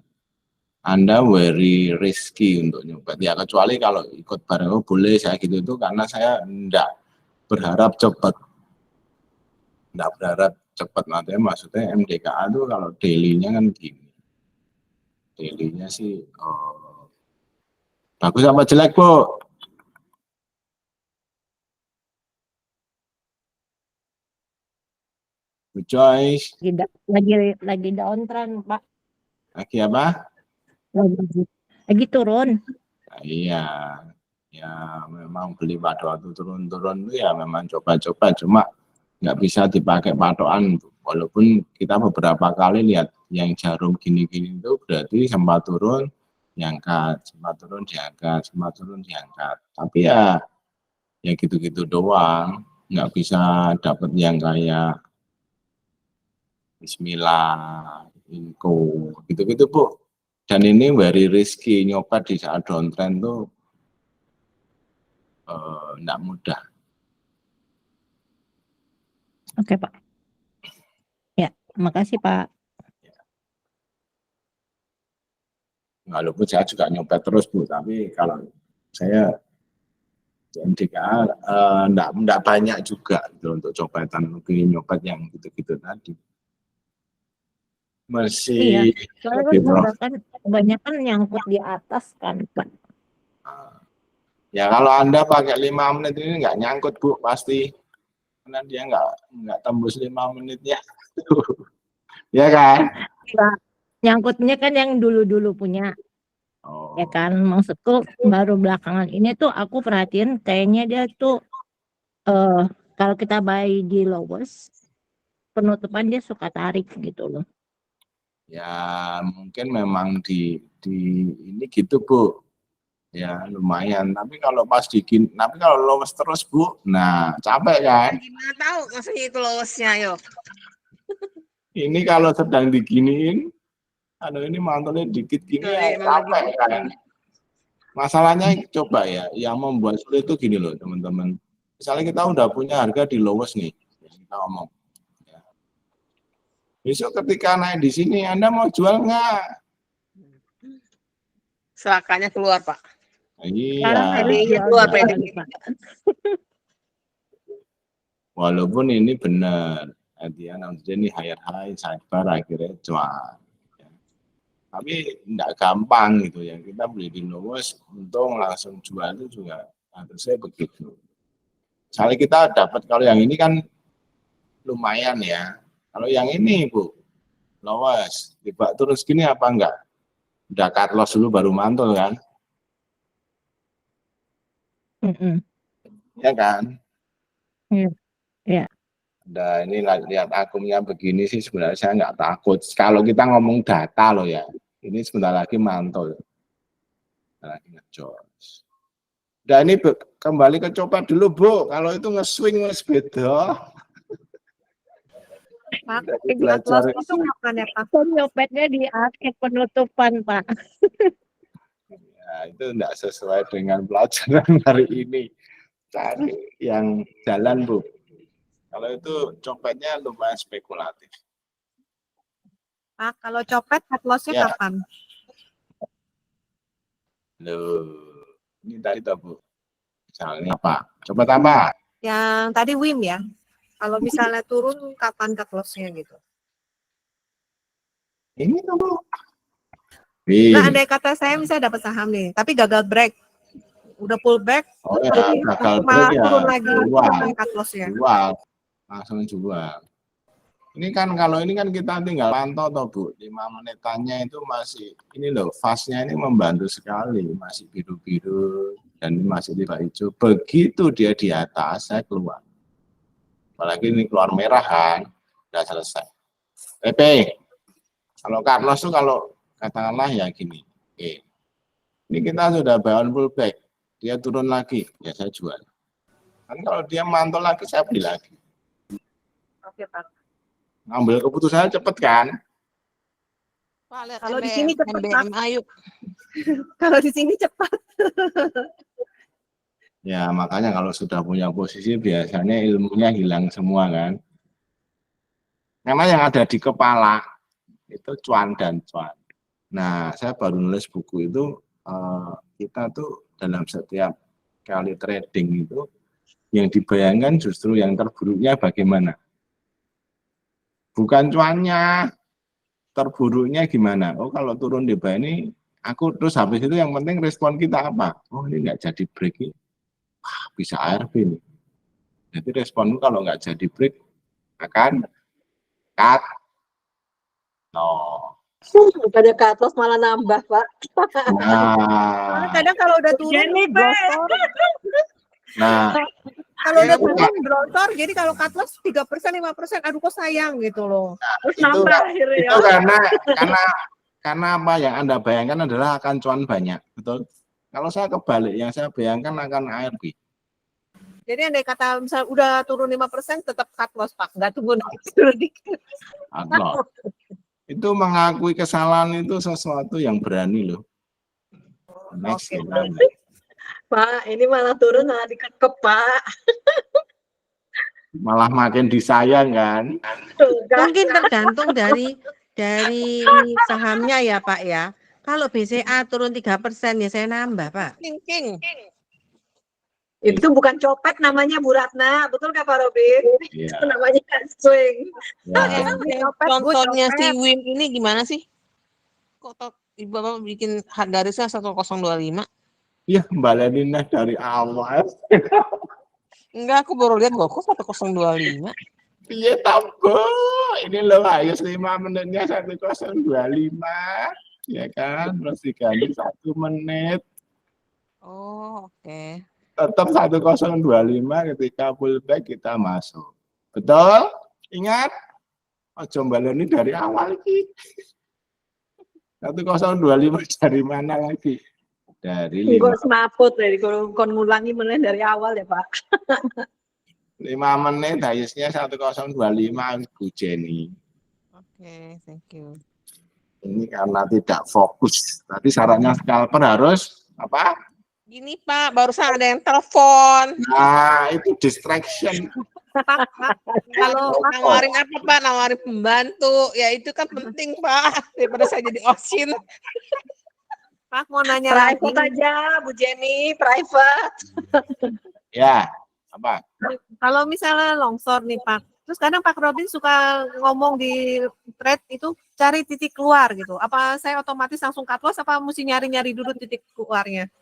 Anda very risky untuk nyopet. Ya, kecuali kalau ikut bareng boleh saya gitu itu karena saya enggak berharap cepat. Enggak berharap cepat nanti maksudnya MDKA itu kalau daily-nya kan gini. Daily-nya sih bagus apa jelek, Bu? Bu Joyce. Lagi downtrend, Pak. Lagi apa? Lagi turun. Nah, iya. Ya memang beli pada waktu turun-turun itu ya memang coba-coba, cuma nggak bisa dipakai patokan. Walaupun kita beberapa kali lihat yang jarum gini-gini itu berarti sempat turun diangkat, sempat turun diangkat, sempat turun diangkat. Tapi ya gitu-gitu doang, nggak bisa dapet yang kayak Bismillah, Inko, gitu-gitu Bu. Dan ini very risky, nyopet di saat downtrend tuh nggak mudah. Oke, Pak. Ya, makasih, Pak. Walaupun saya juga nyopet terus Bu, tapi kalau saya MDKA enggak banyak juga gitu untuk copetan, lebih nyopet yang gitu-gitu tadi. Iya, Masih soalnya kan kebanyakan nyangkut di atas kan, Pak. Ya kalau Anda pakai 5 menit ini nggak nyangkut Bu, pasti. Karena dia nggak tembus 5 menitnya. Ya kan? Nyangkutnya kan yang dulu-dulu punya. Oh. Ya kan, maksudku baru belakangan ini tuh aku perhatiin kayaknya dia tuh kalau kita buy di lowest, penutupan dia suka tarik gitu loh. Ya mungkin memang di ini gitu Bu. Ya lumayan, tapi kalau pas tapi kalau lowes terus Bu, nah capek kan? Gimana tahu maksudnya itu lowesnya, yo? Ini kalau sedang diginiin, aduh ini mantulnya dikit gini ya capek kan? Masalahnya coba ya, yang membuat sulit itu gini loh teman-teman. Misalnya kita udah punya harga di lowest nih, kita ngomong. Ya. Besok ketika naik di sini, Anda mau jual nggak? Selakannya keluar Pak. Iya. Keluar Pak. Walaupun ini benar, dia nanti ini higher high, sidebar akhirnya cuan. Ya. Tapi tidak gampang gitu ya, kita beli di lowest, untung langsung jual itu juga harusnya begitu. Misalnya kita dapat, kalau yang ini kan lumayan ya, kalau yang ini Bu, lowest, tiba terus gini apa enggak? Udah cut loss dulu baru mantul kan? Ya kan? Iya. Nah ini lihat akumnya begini sih sebenarnya saya nggak takut. Kalau kita ngomong data loh ya, ini sebentar lagi mantul. Sebentar lagi ngejos. Dan ini kembali ke coba dulu Bu, kalau itu nge-swing wis beda. Pak, Belajar itu kapan ya Pak? Nyopetnya di akhir penutupan Pak. Ya, itu enggak sesuai dengan pelajaran hari ini. Cari yang jalan Bu. Kalau itu copetnya lumayan spekulatif. Pak, kalau copet cut loss-nya Ya. kapan? Loh, ini tadi tuh Bu. Misalnya apa? Copet apa? Yang tadi WIM ya. Kalau misalnya turun kapan cut loss-nya gitu? Ini tuh Bu. Nah, andai kata saya misalnya dapat saham nih, tapi gagal break, udah pull back, Oh ya, gagal break ya, turun lagi, jual, cut loss-nya. jual, langsung jual. Ini kan kalau ini kan kita tinggal pantau toh Bu, 5 menitannya itu masih, ini loh, fase-nya ini membantu sekali, masih biru-biru, dan ini masih tidak hijau. Begitu dia di atas, saya keluar. Apalagi ini keluar merah kan, udah selesai. PP, kalau Carlos tuh kalau katakanlah ya gini, oke. Ini kita sudah buy on pullback, dia turun lagi, ya saya jual. Kan kalau dia mantul lagi, saya beli lagi. Oke Pak. Ngambil keputusannya cepet kan? Kalau di sini cepat Pak. Ayo. Kalau di sini cepat. Ya makanya kalau sudah punya posisi biasanya ilmunya hilang semua kan. Karena yang ada di kepala itu cuan dan cuan. Nah, saya baru nulis buku itu, kita tuh dalam setiap kali trading itu, yang dibayangkan justru yang terburuknya bagaimana. Bukan cuannya, terburuknya gimana. Oh kalau turun di bawah ini, aku terus habis itu yang penting respon kita apa. Oh ini nggak jadi break ini, wah bisa ARB nih. Jadi responmu kalau nggak jadi break, akan cut. No. Bukannya cut loss malah nambah, Pak. Nah, Kadang kalau udah turun Jenny, blosor, nah kalau udah itu, turun blosor, jadi kalau cut loss 3%, 5%, aduh kok sayang gitu loh. Terus itu nambah akhirnya itu ya. karena apa yang Anda bayangkan adalah akan cuan banyak, betul? Kalau saya kebalik, yang saya bayangkan akan ARB. Jadi andai kata misal udah turun 5%, tetap cut loss, Pak. Nggak tunggu naik turun dikit. Allah. Itu mengakui kesalahan itu sesuatu yang berani loh. Next, Oke, Pak, ini malah turun malah dikekep, Pak. malah makin disayang kan? Mungkin tergantung dari sahamnya ya Pak ya. Kalau BCA turun 3% ya saya nambah Pak. King. Itu bukan copet namanya Bu Ratna, betul nggak Pak Robin? Iya. Itu namanya swing. Ya. Contohnya si Wim ini gimana sih? Kok Bapak bikin garisnya 1025? Iya, Mbak Lenina dari awal. Enggak, aku baru lihat kok 1025. Iya tahu, ini loh harus 5 menitnya 1025, ya kan? Terus diganti 1 menit. Oh, oke. Tetap 1025 ketika pullback kita masuk. Betul? Ingat? Ojo baleni dari awal ini. 1025 dari mana lagi? Dari 5 Gue semaput dari kon ngulangi meneh dari awal ya Pak. 5 menit highest-nya 1025 Bu Jenny. Oke, thank you. Ini karena tidak fokus. Tadi syaratnya scalper harus apa? Gini Pak, barusan ada yang telepon. Nah, itu distraction. Pak, kalau nawarin apa Pak? Nawarin pembantu. Ya itu kan penting Pak. Daripada saya jadi OSIN. Pak mau nanya Private lagi. aja Bu Jenny, private. Ya, apa? Kalau misalnya longsor nih Pak, terus kadang Pak Robin suka ngomong di thread itu cari titik keluar gitu. Apa saya otomatis langsung cut loss apa mesti nyari-nyari dulu titik keluarnya?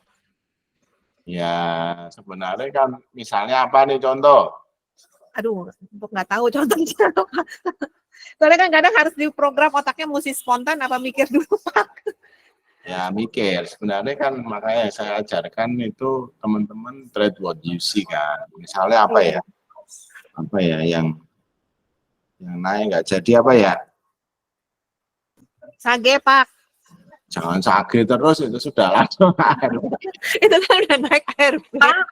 Ya, sebenarnya kan misalnya apa nih contoh? Aduh, untuk nggak tahu contohnya apa. Soalnya kan kadang harus diprogram otaknya mesti spontan apa mikir dulu Pak. Ya, mikir. Sebenarnya kan makanya saya ajarkan itu teman-teman trade what you see kan. Misalnya apa ya? Apa ya yang naik nggak jadi apa ya? Sage Pak. Jangan sakit terus itu sudah langsung Itu kan udah naik air. Pak,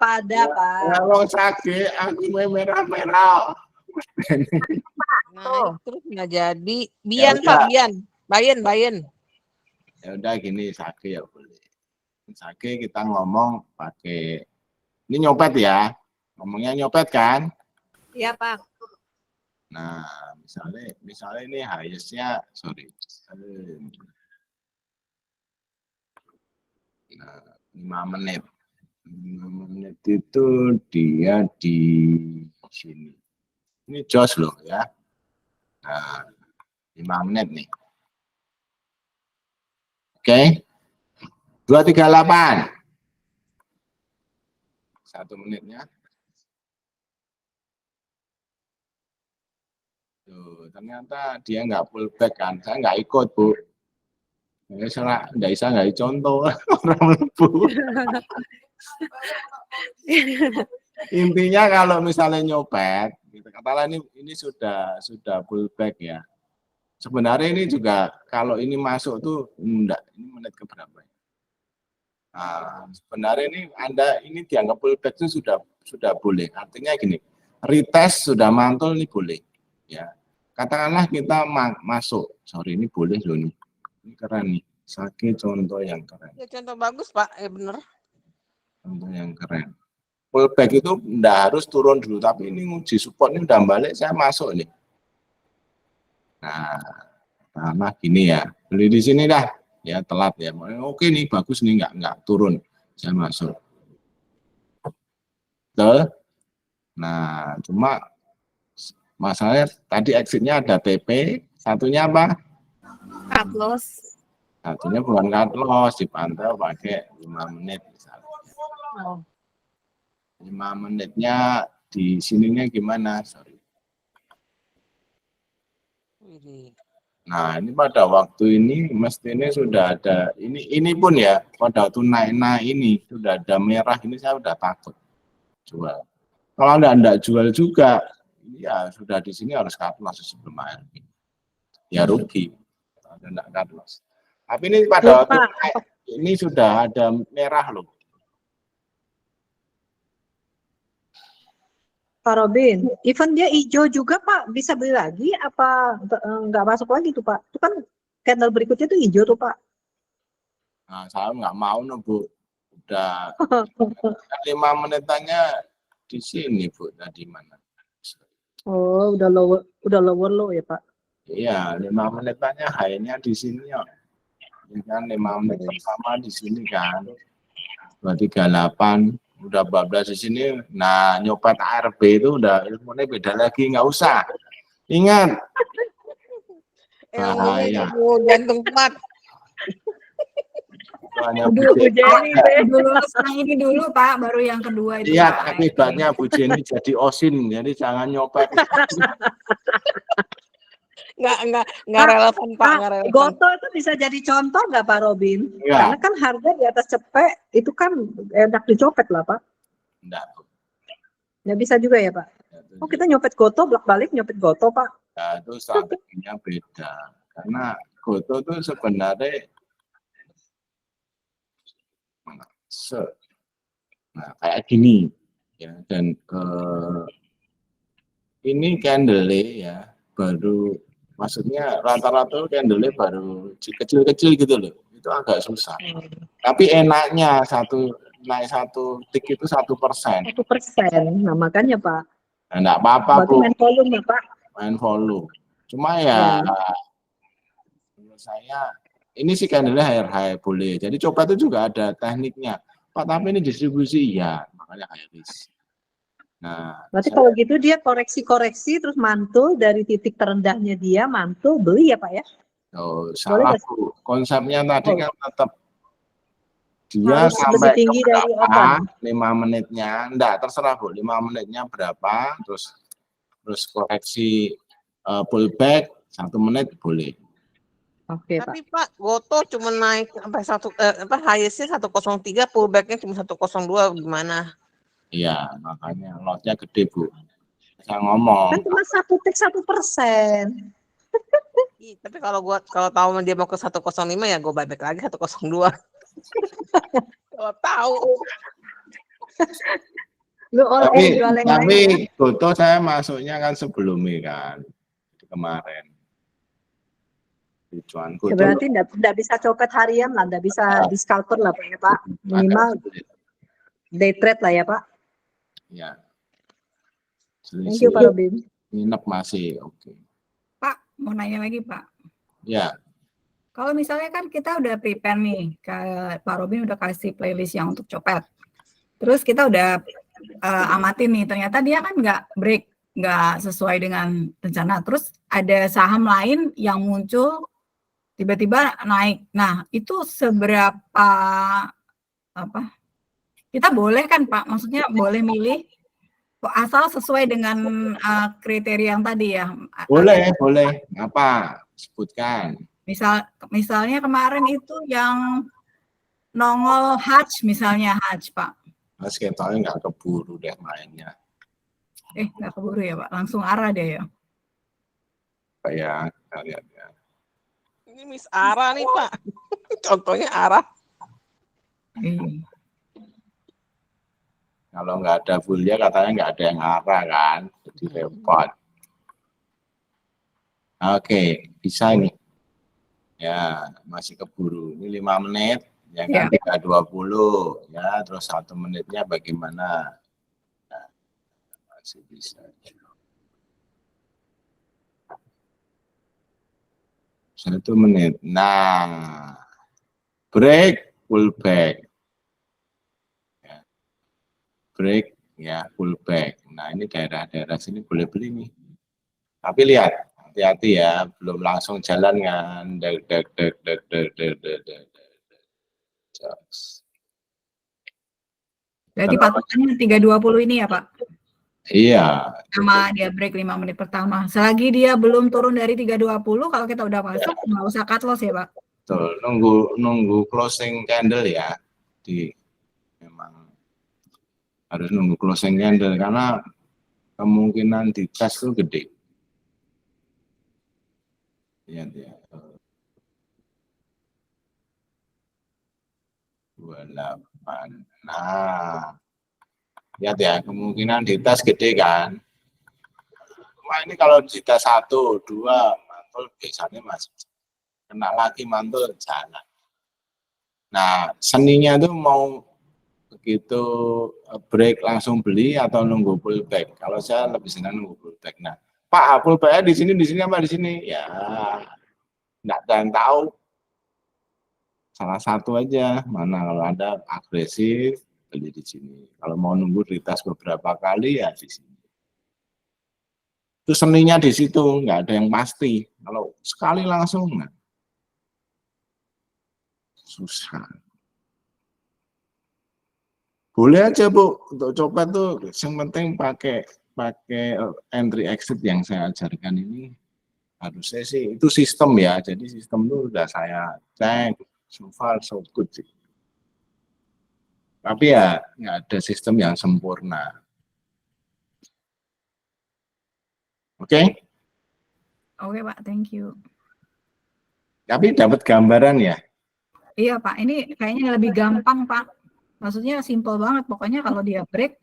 pada Pak. Kalau sakit aku merah-merah. Nah, terus nggak jadi. Bian Pak, Bayan. Ya udah gini, sakit ya boleh. Sakit kita ngomong pakai ini nyopet ya. Ngomongnya nyopet kan? Iya Pak. Nah, misalnya ini highest-nya, sorry. Nah, 5 menit. 5 menit itu dia di sini. Ini jos loh ya. Nah, 5 menit nih. Oke. 238. 1 menitnya. Tuh, ternyata dia nggak full back kan. Saya nggak ikut, Bu. Saya nggak bisa nggak contoh orang lebu. Intinya kalau misalnya nyopet, gitu, katakanlah ini sudah full back ya. Sebenarnya ini juga kalau ini masuk tuh enggak, ini menit ke berapa ya? Nah, sebenarnya ini dianggap full back itu sudah boleh. Artinya gini, retest sudah mantul ini boleh. Ya, katakanlah kita masuk, sorry ini boleh loh nih, ini keren nih, Sake contoh yang keren. Ya, contoh bagus Pak, ya bener. Contoh yang keren. Pullback itu enggak harus turun dulu, tapi ini uji support ini udah balik, saya masuk nih. Nah, gini ya, beli di sini dah, ya telat ya. Oke nih bagus nih enggak turun, saya masuk. Betul? Nah, cuma masalahnya tadi exitnya ada TP, satunya apa? Cut loss. Satunya bukan cut loss, dipantau pakai 5 menit misalnya. Oh. 5 menitnya di sininya gimana? Sorry. Nah, ini pada waktu ini mestinya sudah ada, ini pun ya, pada waktu naik ini, sudah ada merah, ini saya udah takut jual. Kalau Anda jual juga, ya sudah di sini harus cut loss sebelum ARB. Ya rugi, Anda enggak cut loss. Tapi ini pada waktu naik, ini sudah ada merah loh. Pak Robin, even dia hijau juga Pak, bisa beli lagi apa nggak masuk lagi tuh Pak? Itu kan candle berikutnya tuh hijau tuh Pak. Nah, saya nggak mau nih Bu, udah 5 menitannya di sini Bu, tadi mana? Oh, udah lower low ya Pak? Iya, 5 menitannya high-nya di sini ya. Ini kan 5 menit pertama di sini kan, 238. Udah 14 di sini. Nah, nyopet ARB itu udah ilmunya beda lagi, nggak usah. Ingat. Bahaya. Jantung kuat. Bu Jenny dulu, sekarang ini dulu Pak, baru yang kedua itu. Lihat akibatnya Bu Jenny jadi osin, jadi jangan nyopet. Nggak relevan Pak, nggak relevan. Goto itu bisa jadi contoh nggak Pak Robin? Ya. Karena kan harga di atas cepet itu kan enak dicopet lah Pak. Enggak. Nggak bisa juga ya Pak? Oh kita nyopet Goto, balik nyopet Goto Pak. Nah, itu strateginya beda. Karena Goto itu sebenarnya kayak gini ya, dan ini candle ya baru, maksudnya rata-rata candle baru kecil-kecil gitu loh, itu agak susah. Tapi enaknya naik satu tik itu 1%. 1%, nah makanya Pak. Nah, enggak apa-apa Bu. Main volume ya Pak. Main volume. Cuma ya, menurut saya ini sih candle high boleh. Jadi coba itu juga ada tekniknya. Pak, tapi ini distribusi ya, makanya high risk. Nah, berarti kalau gitu dia koreksi-koreksi terus mantul dari titik terendahnya dia mantul beli ya Pak ya? Oh, salah Bu. Konsepnya tadi kan tetap dia harus sampai lebih tinggi dari berapa 5 menitnya, enggak terserah Bu, 5 menitnya berapa, terus koreksi pullback 1 menit boleh. Oke, Tapi Pak, Goto cuma naik sampai highest-nya 103, pullback-nya cuma 102, gimana? Iya, makanya lotnya gede Bu. Saya ngomong. Kan cuma 1 tik 1%. Tapi kalau tahu dia mau ke 105 ya gue buyback lagi 102. Kalau tahu. Tapi Goto saya masuknya kan sebelumnya kan kemarin. Tujuan Goto. Berarti enggak bisa copet harian lah, enggak bisa di scalper lah Pak ya Pak. Minimal day trade lah ya Pak. Ya. Thank you Pak Robin. Nginep masih oke. Pak, mau nanya lagi Pak. Ya. Kalau misalnya kan kita udah prepare nih, Pak Robin udah kasih playlist yang untuk copet. Terus kita udah amatin nih, ternyata dia kan nggak sesuai dengan rencana. Terus ada saham lain yang muncul tiba-tiba naik. Nah, itu seberapa kita boleh kan Pak? Maksudnya boleh milih asal sesuai dengan kriteria yang tadi ya. Boleh. Apa? Sebutkan. Misalnya kemarin itu yang nongol Hajj misalnya Hajj Pak. Mas ketoknya nggak keburu deh mainnya. Nggak keburu ya Pak, langsung arah deh ya. Kayak lihat ya. Ini Miss Ara nih Pak. Contohnya Ara. Kalau nggak ada fullnya katanya nggak ada yang arah kan, jadi repot. Oke, bisa ini. Ya, masih keburu. Ini 5 menit, ya kan 3.20 ya, terus 1 menitnya bagaimana? Nah, masih bisa. 1 menit. Nah, break, pullback. Ya. Break, ya pullback. Nah, ini daerah-daerah sini boleh beli nih. Tapi lihat, hati-hati ya, belum langsung jalan kan. Berarti patokannya 3.20 ini ya Pak? Iya. Sama dia break 5 menit pertama. Selagi dia belum turun dari 320, kalau kita udah masuk, nggak usah cut loss ya, Pak? Betul, nunggu closing candle ya. Memang harus nunggu closing candle karena kemungkinan di tes itu gede. Lihat ya. 28. Nah, lihat ya, kemungkinan di tes gede kan. Cuma ini kalau di tes 1, 2, mantul biasanya masih kena lagi mantul jalan. Nah, seninya tuh mau begitu break langsung beli atau nunggu pullback. Kalau saya lebih senang nunggu pullback. Nah, Pak, pullback di sini apa di sini? Ya, enggak ada yang tahu. Salah satu aja, mana kalau ada agresif beli di sini. Kalau mau nunggu retest beberapa kali ya di sini. Itu seninya di situ, nggak ada yang pasti. Kalau sekali langsung nggak. Susah. Boleh aja Bu, untuk coba tuh yang penting pakai entry exit yang saya ajarkan ini. Harusnya sih itu sistem ya, jadi sistem itu udah saya cek, so far so good sih. Tapi ya nggak ada sistem yang sempurna. Oke? Oke, Pak, thank you. Tapi dapat gambaran ya? Iya, Pak, ini kayaknya lebih gampang, Pak. Maksudnya simple banget, pokoknya kalau dia break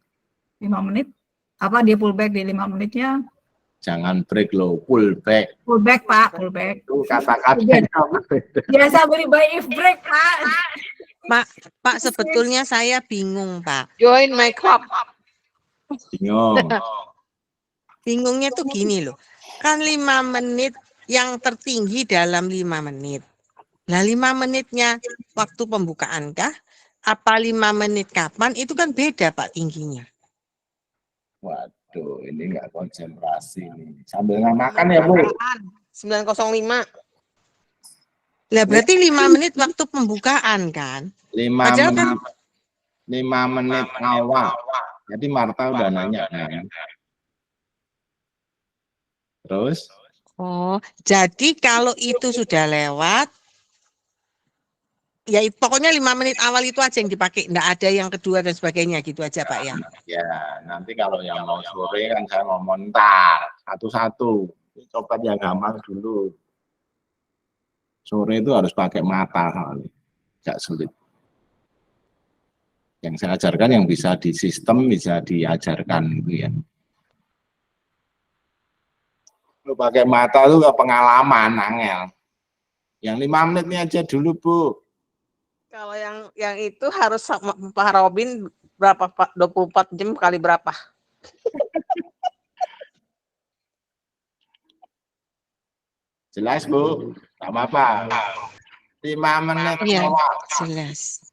5 menit, dia pullback di 5 menitnya. Jangan break loh, pullback. Pullback, Pak, pullback. Itu kata-katanya. Biasa beli buy if break, Pak. Pak, sebetulnya saya bingung, Pak. Join my club. Bingung. Bingungnya tuh gini loh. Kan 5 menit yang tertinggi dalam 5 menit. Nah, 5 menitnya waktu pembukaan kah? Apa 5 menit kapan? Itu kan beda, Pak, tingginya. Waduh, ini nggak konsentrasi nih. Sambil makan ya, Bu. 905. Lah berarti 5 menit waktu pembukaan kan? 5 menit awal. Jadi Marta udah nanya kan. Terus? Oh, jadi kalau itu sudah lewat, ya pokoknya 5 menit awal itu aja yang dipakai, enggak ada yang kedua dan sebagainya gitu aja Pak ya. Ya, nanti kalau yang mau sore kan saya ngomong ntar satu-satu. Coba yang gampang dulu. Sore itu harus pakai mata soalnya, nggak sulit. Yang saya ajarkan yang bisa di sistem bisa diajarkan gitu ya. Lu pakai mata itu pengalaman, angel. Yang 5 menit ini aja dulu, Bu. Kalau yang itu harus sama Pak Robin berapa Pak? 24 jam kali berapa? Jelas, Bu? Tak apa-apa. 5 menit Ya, awal. jelas.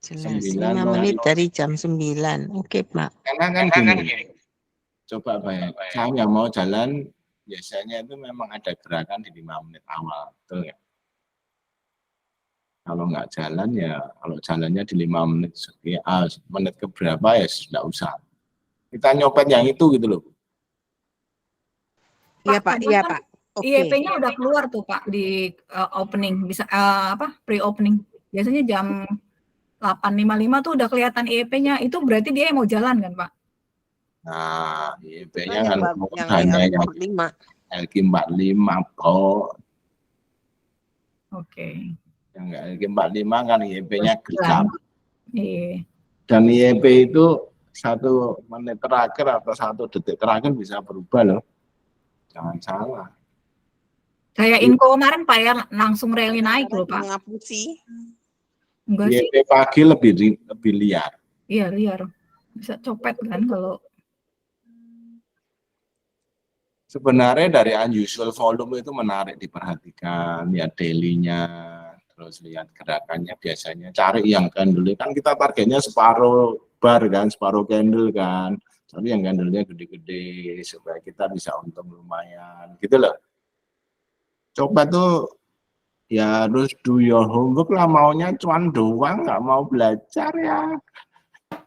9 5 menit dari jam 9. Oke, Pak. Karena kan gini. Coba bayang, saya nggak mau jalan, biasanya itu memang ada gerakan di 5 menit awal, betul ya? Kalau nggak jalan ya, kalau jalannya di 5 menit menit ke berapa ya sudah usah. Kita nyopet yang itu gitu loh. Iya Pak, iya Pak. IEP-nya udah keluar tuh Pak di opening, bisa pre-opening. Biasanya jam 8.55 tuh udah kelihatan IEP-nya. Itu berarti dia yang mau jalan kan Pak? Nah, IEP-nya kan hanya yang LQ45 kok. Oke. Yang nggak LQ45 kan IEP-nya gelap. Iya. Dan IEP itu 1 menit terakhir atau 1 detik terakhir bisa berubah loh. Jangan salah. Kayak info kemarin Pak ya langsung rally naik loh Pak. Ngapusi. Enggak sih. IEP pagi lebih liar. Iya liar. Bisa copet kan kalau. Sebenarnya dari unusual volume itu menarik diperhatikan, lihat daily-nya, terus lihat gerakannya biasanya, cari yang candle kan kita targetnya separuh bar kan, separuh candle kan, tapi yang candle-nya gede-gede supaya kita bisa untung lumayan, gitu loh. Coba tuh ya harus do your homework lah, maunya cuan doang, nggak mau belajar ya.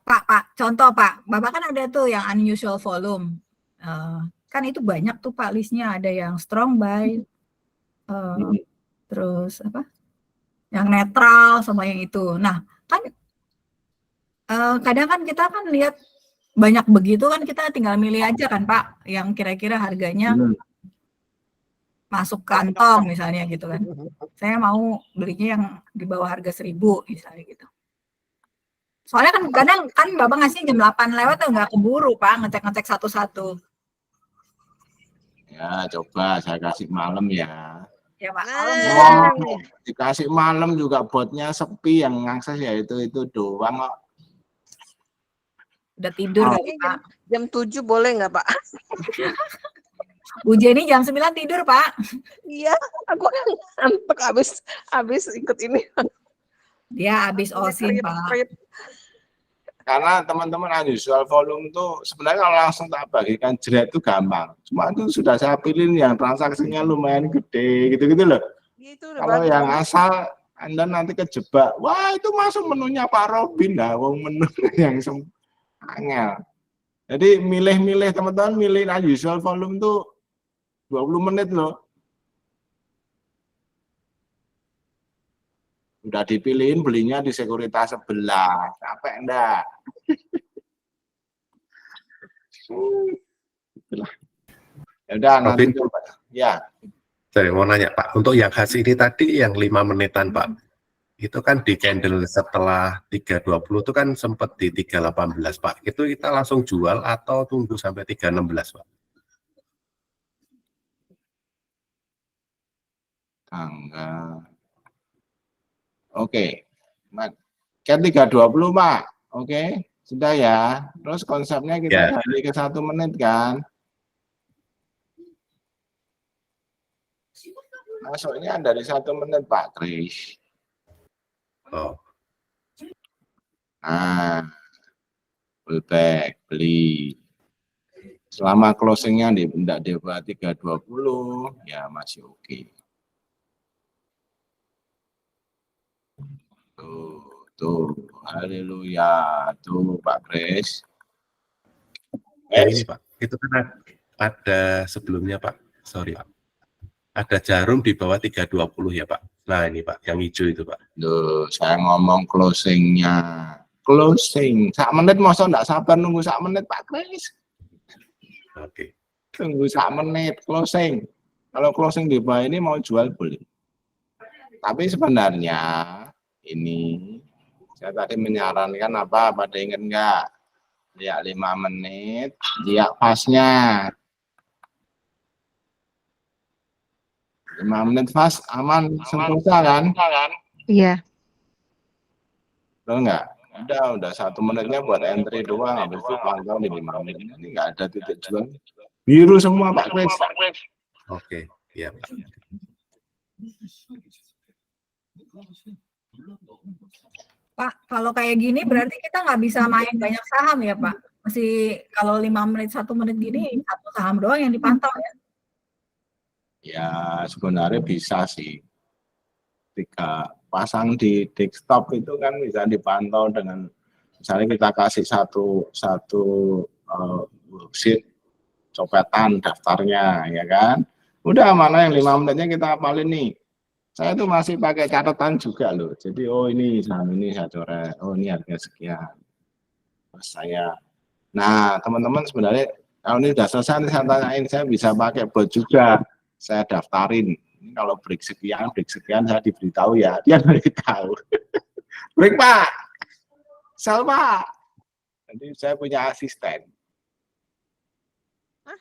Pak, contoh Pak, Bapak kan ada tuh yang unusual volume. Kan itu banyak tuh Pak listnya, ada yang strong buy, terus apa? Yang netral sama yang itu. Nah, kan kadang kan kita kan lihat banyak begitu kan kita tinggal milih aja kan Pak, yang kira-kira harganya masuk kantong misalnya gitu kan. Saya mau belinya yang di bawah harga 1.000 misalnya gitu. Soalnya kan kadang kan Bapak ngasih jam 8 lewat tuh nggak keburu Pak ngecek-ngecek satu-satu. Ya, coba saya kasih malam ya. Ya Pak. Dikasih malam juga botnya sepi, yang ngakses ya itu doang kok. Udah tidur kali Pak. Jam 7 boleh nggak Pak? Bu Jenny jam 9 tidur Pak. Iya, aku kan ngantuk habis ikut ini. Dia habis OSIN Pak. Karena teman-teman unusual volume tuh sebenarnya kalau langsung tak bagikan jerat itu gampang. Cuma itu sudah saya pilih yang transaksinya lumayan gede gitu-gitu loh. Kalau yang asal Anda nanti kejebak, wah itu masuk menunya Pak Robin lah, wong menu yang angel. Jadi milih-milih teman-teman, milih unusual volume tuh 20 menit loh. Udah dipilihin belinya di sekuritas sebelah, capek enggak? Itulah. Ya udah nanti coba. Ya. Saya mau nanya Pak, untuk yang khas ini tadi yang 5 menitan Pak, itu kan di candle setelah 3.20 itu kan sempat di 3.18 Pak. Itu kita langsung jual atau tunggu sampai 3.16 Pak? Tanggal. Oke. Kan 3.20 Pak. Oke, sudah ya. Terus konsepnya kita gali ke 1 menit kan. Masuknya dari 1 menit Pak Kris. Oh. Nah, pullback, beli. Selama closingnya tidak di bawah 3.20, ya masih oke. Tuh, haleluya, tuh Pak Kris. Ini Pak, itu kan ada sebelumnya Pak, sorry Pak. Ada jarum di bawah 3.20 ya Pak. Nah ini Pak, yang hijau itu Pak. Loh, saya ngomong closingnya. Closing. 1 menit masa enggak sabar nunggu 1 menit Pak Kris. Oke. Tunggu 1 menit closing. Kalau closing di bawah ini mau jual boleh. Tapi sebenarnya ini saya tadi menyarankan apa? Pada ingat enggak? Ya 5 menit, dia pasnya. 5 menit pas, aman, sentosa kan? Iya. Betul enggak? Udah 1 menitnya buat entry doang, habis itu pantau di 5 menit. Ini enggak ada titik jual. Biru semua Pak Kris. Oke, iya Pak. Pak, kalau kayak gini berarti kita nggak bisa main banyak saham ya Pak? Masih kalau 5 menit, 1 menit gini, 1 saham doang yang dipantau ya? Ya sebenarnya bisa sih. Ketika pasang di desktop itu kan bisa dipantau dengan misalnya kita kasih satu worksheet copetan daftarnya ya kan. Udah mana yang 5 menitnya kita hafalin nih. Saya tuh masih pakai catatan juga loh. Jadi oh ini saham ini saya coret. Oh ini harga sekian. Terus saya. Nah teman-teman sebenarnya kalau ini sudah selesai saya tanyain, saya bisa pakai bot juga. Saya daftarin. Ini kalau break sekian saya diberitahu ya. Dia beritahu. Break Pak. Sel Pak. Nanti saya punya asisten. Hah?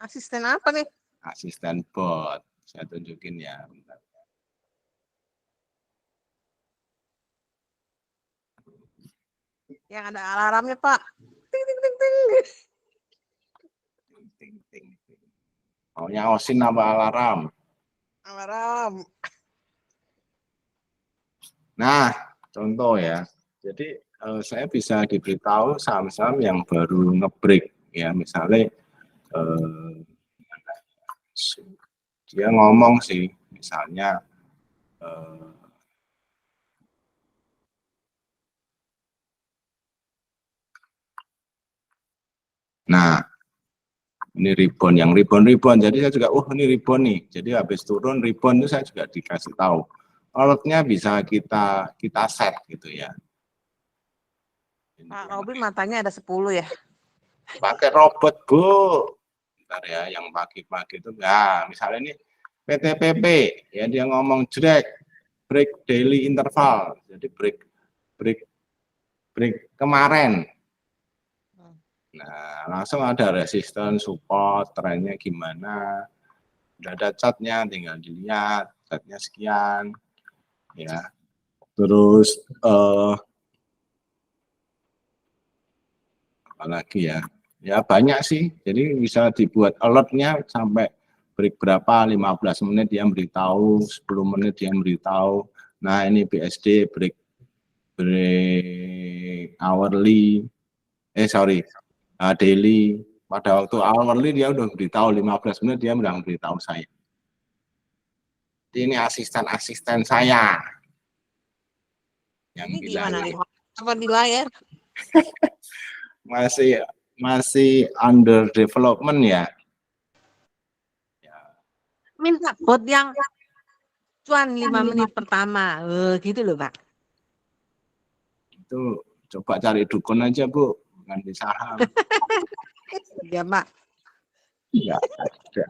Asisten apa nih? Asisten bot. Saya tunjukin ya. Bentar. Yang ada alarmnya Pak. Ting ting ting ting. Ting ting ting. Maunya OSIN apa alarm? Alarm. Nah, contoh ya. Jadi saya bisa diberitahu saham-saham yang baru ngebreak ya, misalnya dia ngomong sih, misalnya Nah, ini rebound, yang rebound. Jadi saya juga, ini rebound nih. Jadi habis turun rebound itu saya juga dikasih tahu. Alertnya bisa kita set gitu ya. Pak Robin matanya ada 10 ya? Pakai robot, Bu. Bentar ya, yang pagi-pagi itu enggak. Misalnya ini PTPP, ya dia ngomong break daily interval. Jadi break kemarin. Nah, langsung ada resisten, support, trennya gimana. Udah ada chartnya, tinggal dilihat, chartnya sekian. Ya, terus apalagi ya, banyak sih. Jadi bisa dibuat alertnya sampai break berapa, 15 menit dia beritahu, 10 menit dia beritahu. Nah ini BSD break hourly, daily. Pada waktu hourly dia udah beritahu, 15 menit dia udah beritahu saya. Ini asisten saya. Yang ini gimana nih? Apa di layar? masih under development ya. Minta bot yang cuan 5 menit pertama, gitu loh Pak. Itu coba cari dukun aja Bu, bukan di saham. Ya Pak. Ya, ada.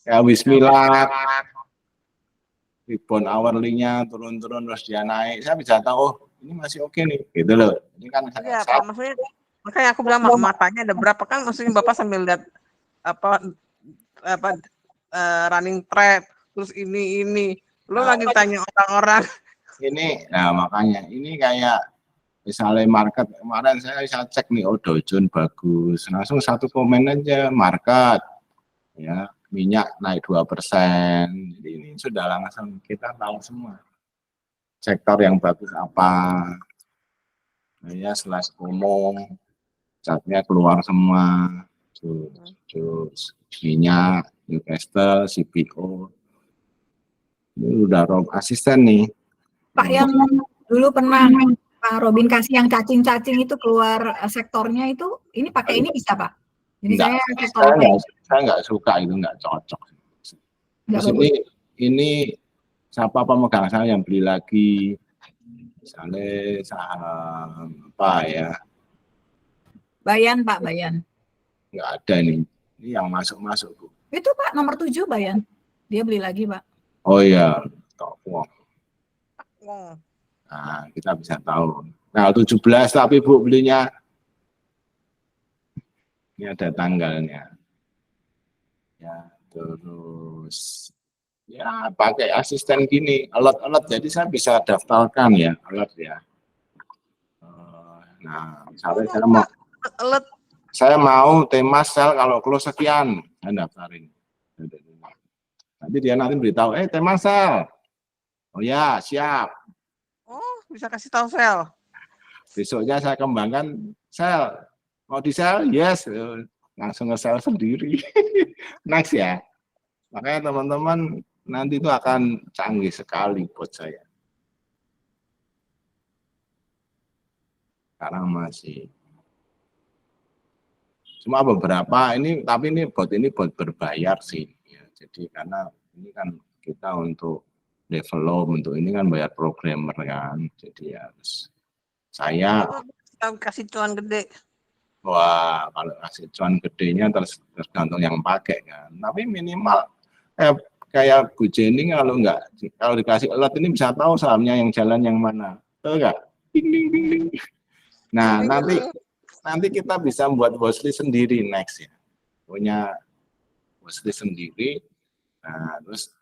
Ya Bismillah. Rebound hourly-nya turun-turun terus dia naik. Saya bisa tahu, ini masih oke nih, gitu loh. Ini kan ya, Pak, maksudnya makanya aku bilang matanya ada berapa kan, maksudnya Bapak sambil lihat running trade, terus ini lo lagi tanya orang-orang. Ini, nah makanya ini kayak misalnya market kemarin saya bisa cek nih, Dow Jones bagus, langsung satu komen aja market, ya minyak naik 2%, jadi ini sudah langsung kita tahu semua sektor yang bagus apa. Nah, ya setelah ngomong catnya keluar semua, terus minyak, Newcastle, CPO, ini udah asisten nih. Pak, yang dulu pernah Pak Robin kasih yang cacing-cacing itu keluar sektornya itu, ini pakai ini bisa Pak? Jadi saya nggak suka, itu nggak cocok. Terus ini siapa pemegang saham yang beli lagi, misalnya saham apa ya? Bayan Pak, Bayan. Nggak ada nih, ini yang masuk Bu. Itu Pak nomor 7 Bayan, dia beli lagi Pak. Oh iya, Tokwo. Nah kita bisa tahu. Nah 17 tapi Bu belinya. Ini ada tanggalnya. Ya, terus ya pakai asisten gini, alert. Jadi saya bisa daftarkan ya, alert ya. Nah, misalnya saya mau tema sel kalau close sekian, saya daftarin. Nanti dia beritahu, tema sel. Oh ya, siap. Oh, bisa kasih tahu sel. Besoknya saya kembangkan sel. Mau di sel? Yes. Langsung nge-sell sendiri. Next ya. Makanya teman-teman nanti itu akan canggih sekali buat saya. Sekarang masih. Cuma beberapa ini, tapi ini bot berbayar sih. Ya, jadi karena ini kan kita untuk develop, untuk ini kan bayar programmer kan. Jadi harus saya kasih cuan gede. Wah, kalau kasih cuan gedenya tergantung yang pakai kan. Tapi minimal kayak Bu Jenny kalau dikasih alert ini bisa tahu sahamnya yang jalan yang mana. Tahu nggak? Ding ding ding ding. Nah, nanti kita bisa buat watchlist sendiri next ya. Punya watchlist sendiri. Nah, terus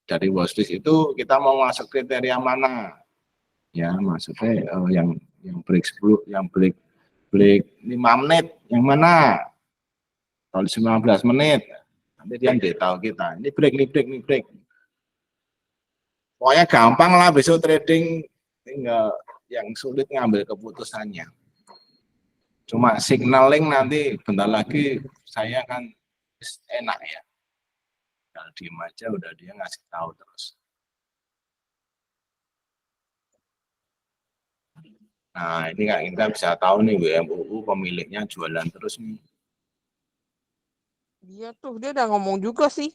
dari watchlist itu kita mau masuk kriteria mana? Ya, maksudnya yang break 10, yang break 5 menit, yang mana? Kalau 19 menit, nanti dia tahu kita. Ini break. Pokoknya gampang lah, besok trading tinggal yang sulit ngambil keputusannya. Cuma signaling nanti bentar lagi saya kan enak ya. Kalau diem aja udah dia ngasih tahu terus. Nah, ini kan kita bisa tahu nih WMUU pemiliknya jualan terus nih. Dia tuh dia udah ngomong juga sih.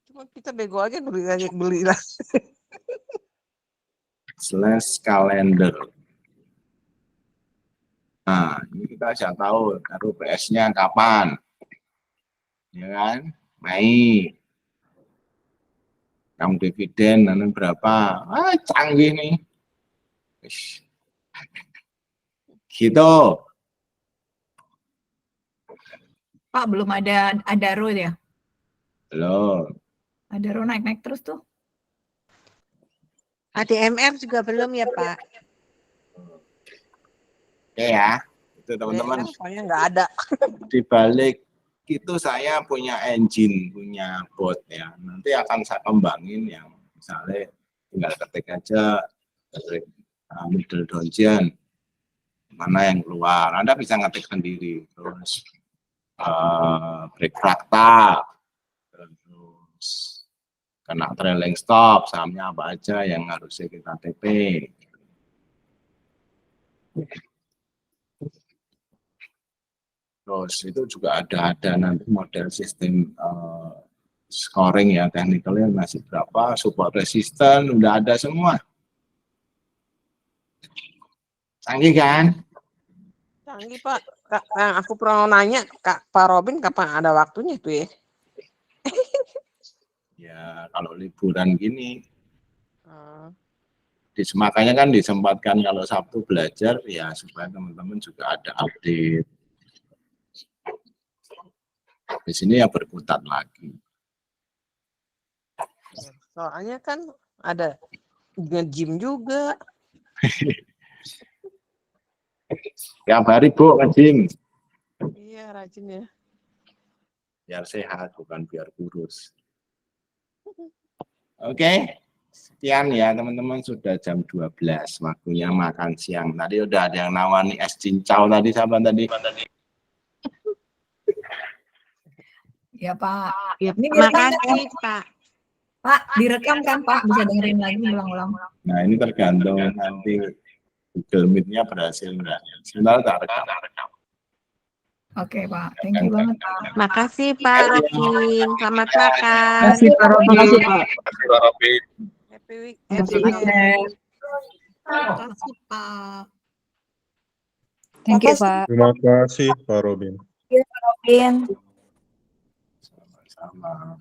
Cuma kita bego aja beli lah. Slash kalender. Nah, ini kita sudah tahu RUPS-nya kapan. Ya kan? Mei. Kamu dividen nanti berapa? Canggih nih. Gitu. Pak, belum ada Adaro ya? Belum. Adaro naik-naik terus tuh. ADMR juga belum ya Pak? Oke ya. Itu teman-teman. Soalnya nggak ada. Di balik itu saya punya engine, punya bot ya. Nanti akan saya kembangin yang misalnya tinggal ketik aja middle dungeon mana yang keluar. Anda bisa ngetik sendiri. Terus break fractal, terus kena trailing stop, sahamnya apa aja yang harusnya kita TP. Terus itu juga ada nanti model sistem scoring ya, technicalnya masih berapa, support resisten udah ada semua. Canggih kan? Canggih Pak. Kak, aku pernah nanya Pak Robin kapan ada waktunya tuh ya? Ya kalau liburan gini, makanya kan disempatkan kalau Sabtu belajar ya supaya teman-teman juga ada update. Di sini ya berkutat lagi. Soalnya kan ada nge-gym juga. Tiap hari Bu nge-gym. Iya rajin ya. Biar sehat bukan biar kurus. Oke. Sekian ya teman-teman, sudah jam 12 waktunya makan siang. Tadi udah ada yang nawani es cincau tadi, siapa tadi? Ya Pak. Ya, Ini terima direkam kan? kasih Pak. Pak, direkam kan Pak? Bisa dengerin lagi ulang-ulang. Nah ini tergantung nanti Google Meet-nya berhasil enggak. Sebentar tak rekam. Oke Pak, thank you banget Pak. Makasih Pak Robin. Selamat makan. Makasih Pak Robin. Makasih Pak Robin. Happy week. Happy weekend. Makasih Pak. Thank you, Pak. Terima kasih Pak Robin. Robin. Sama-sama.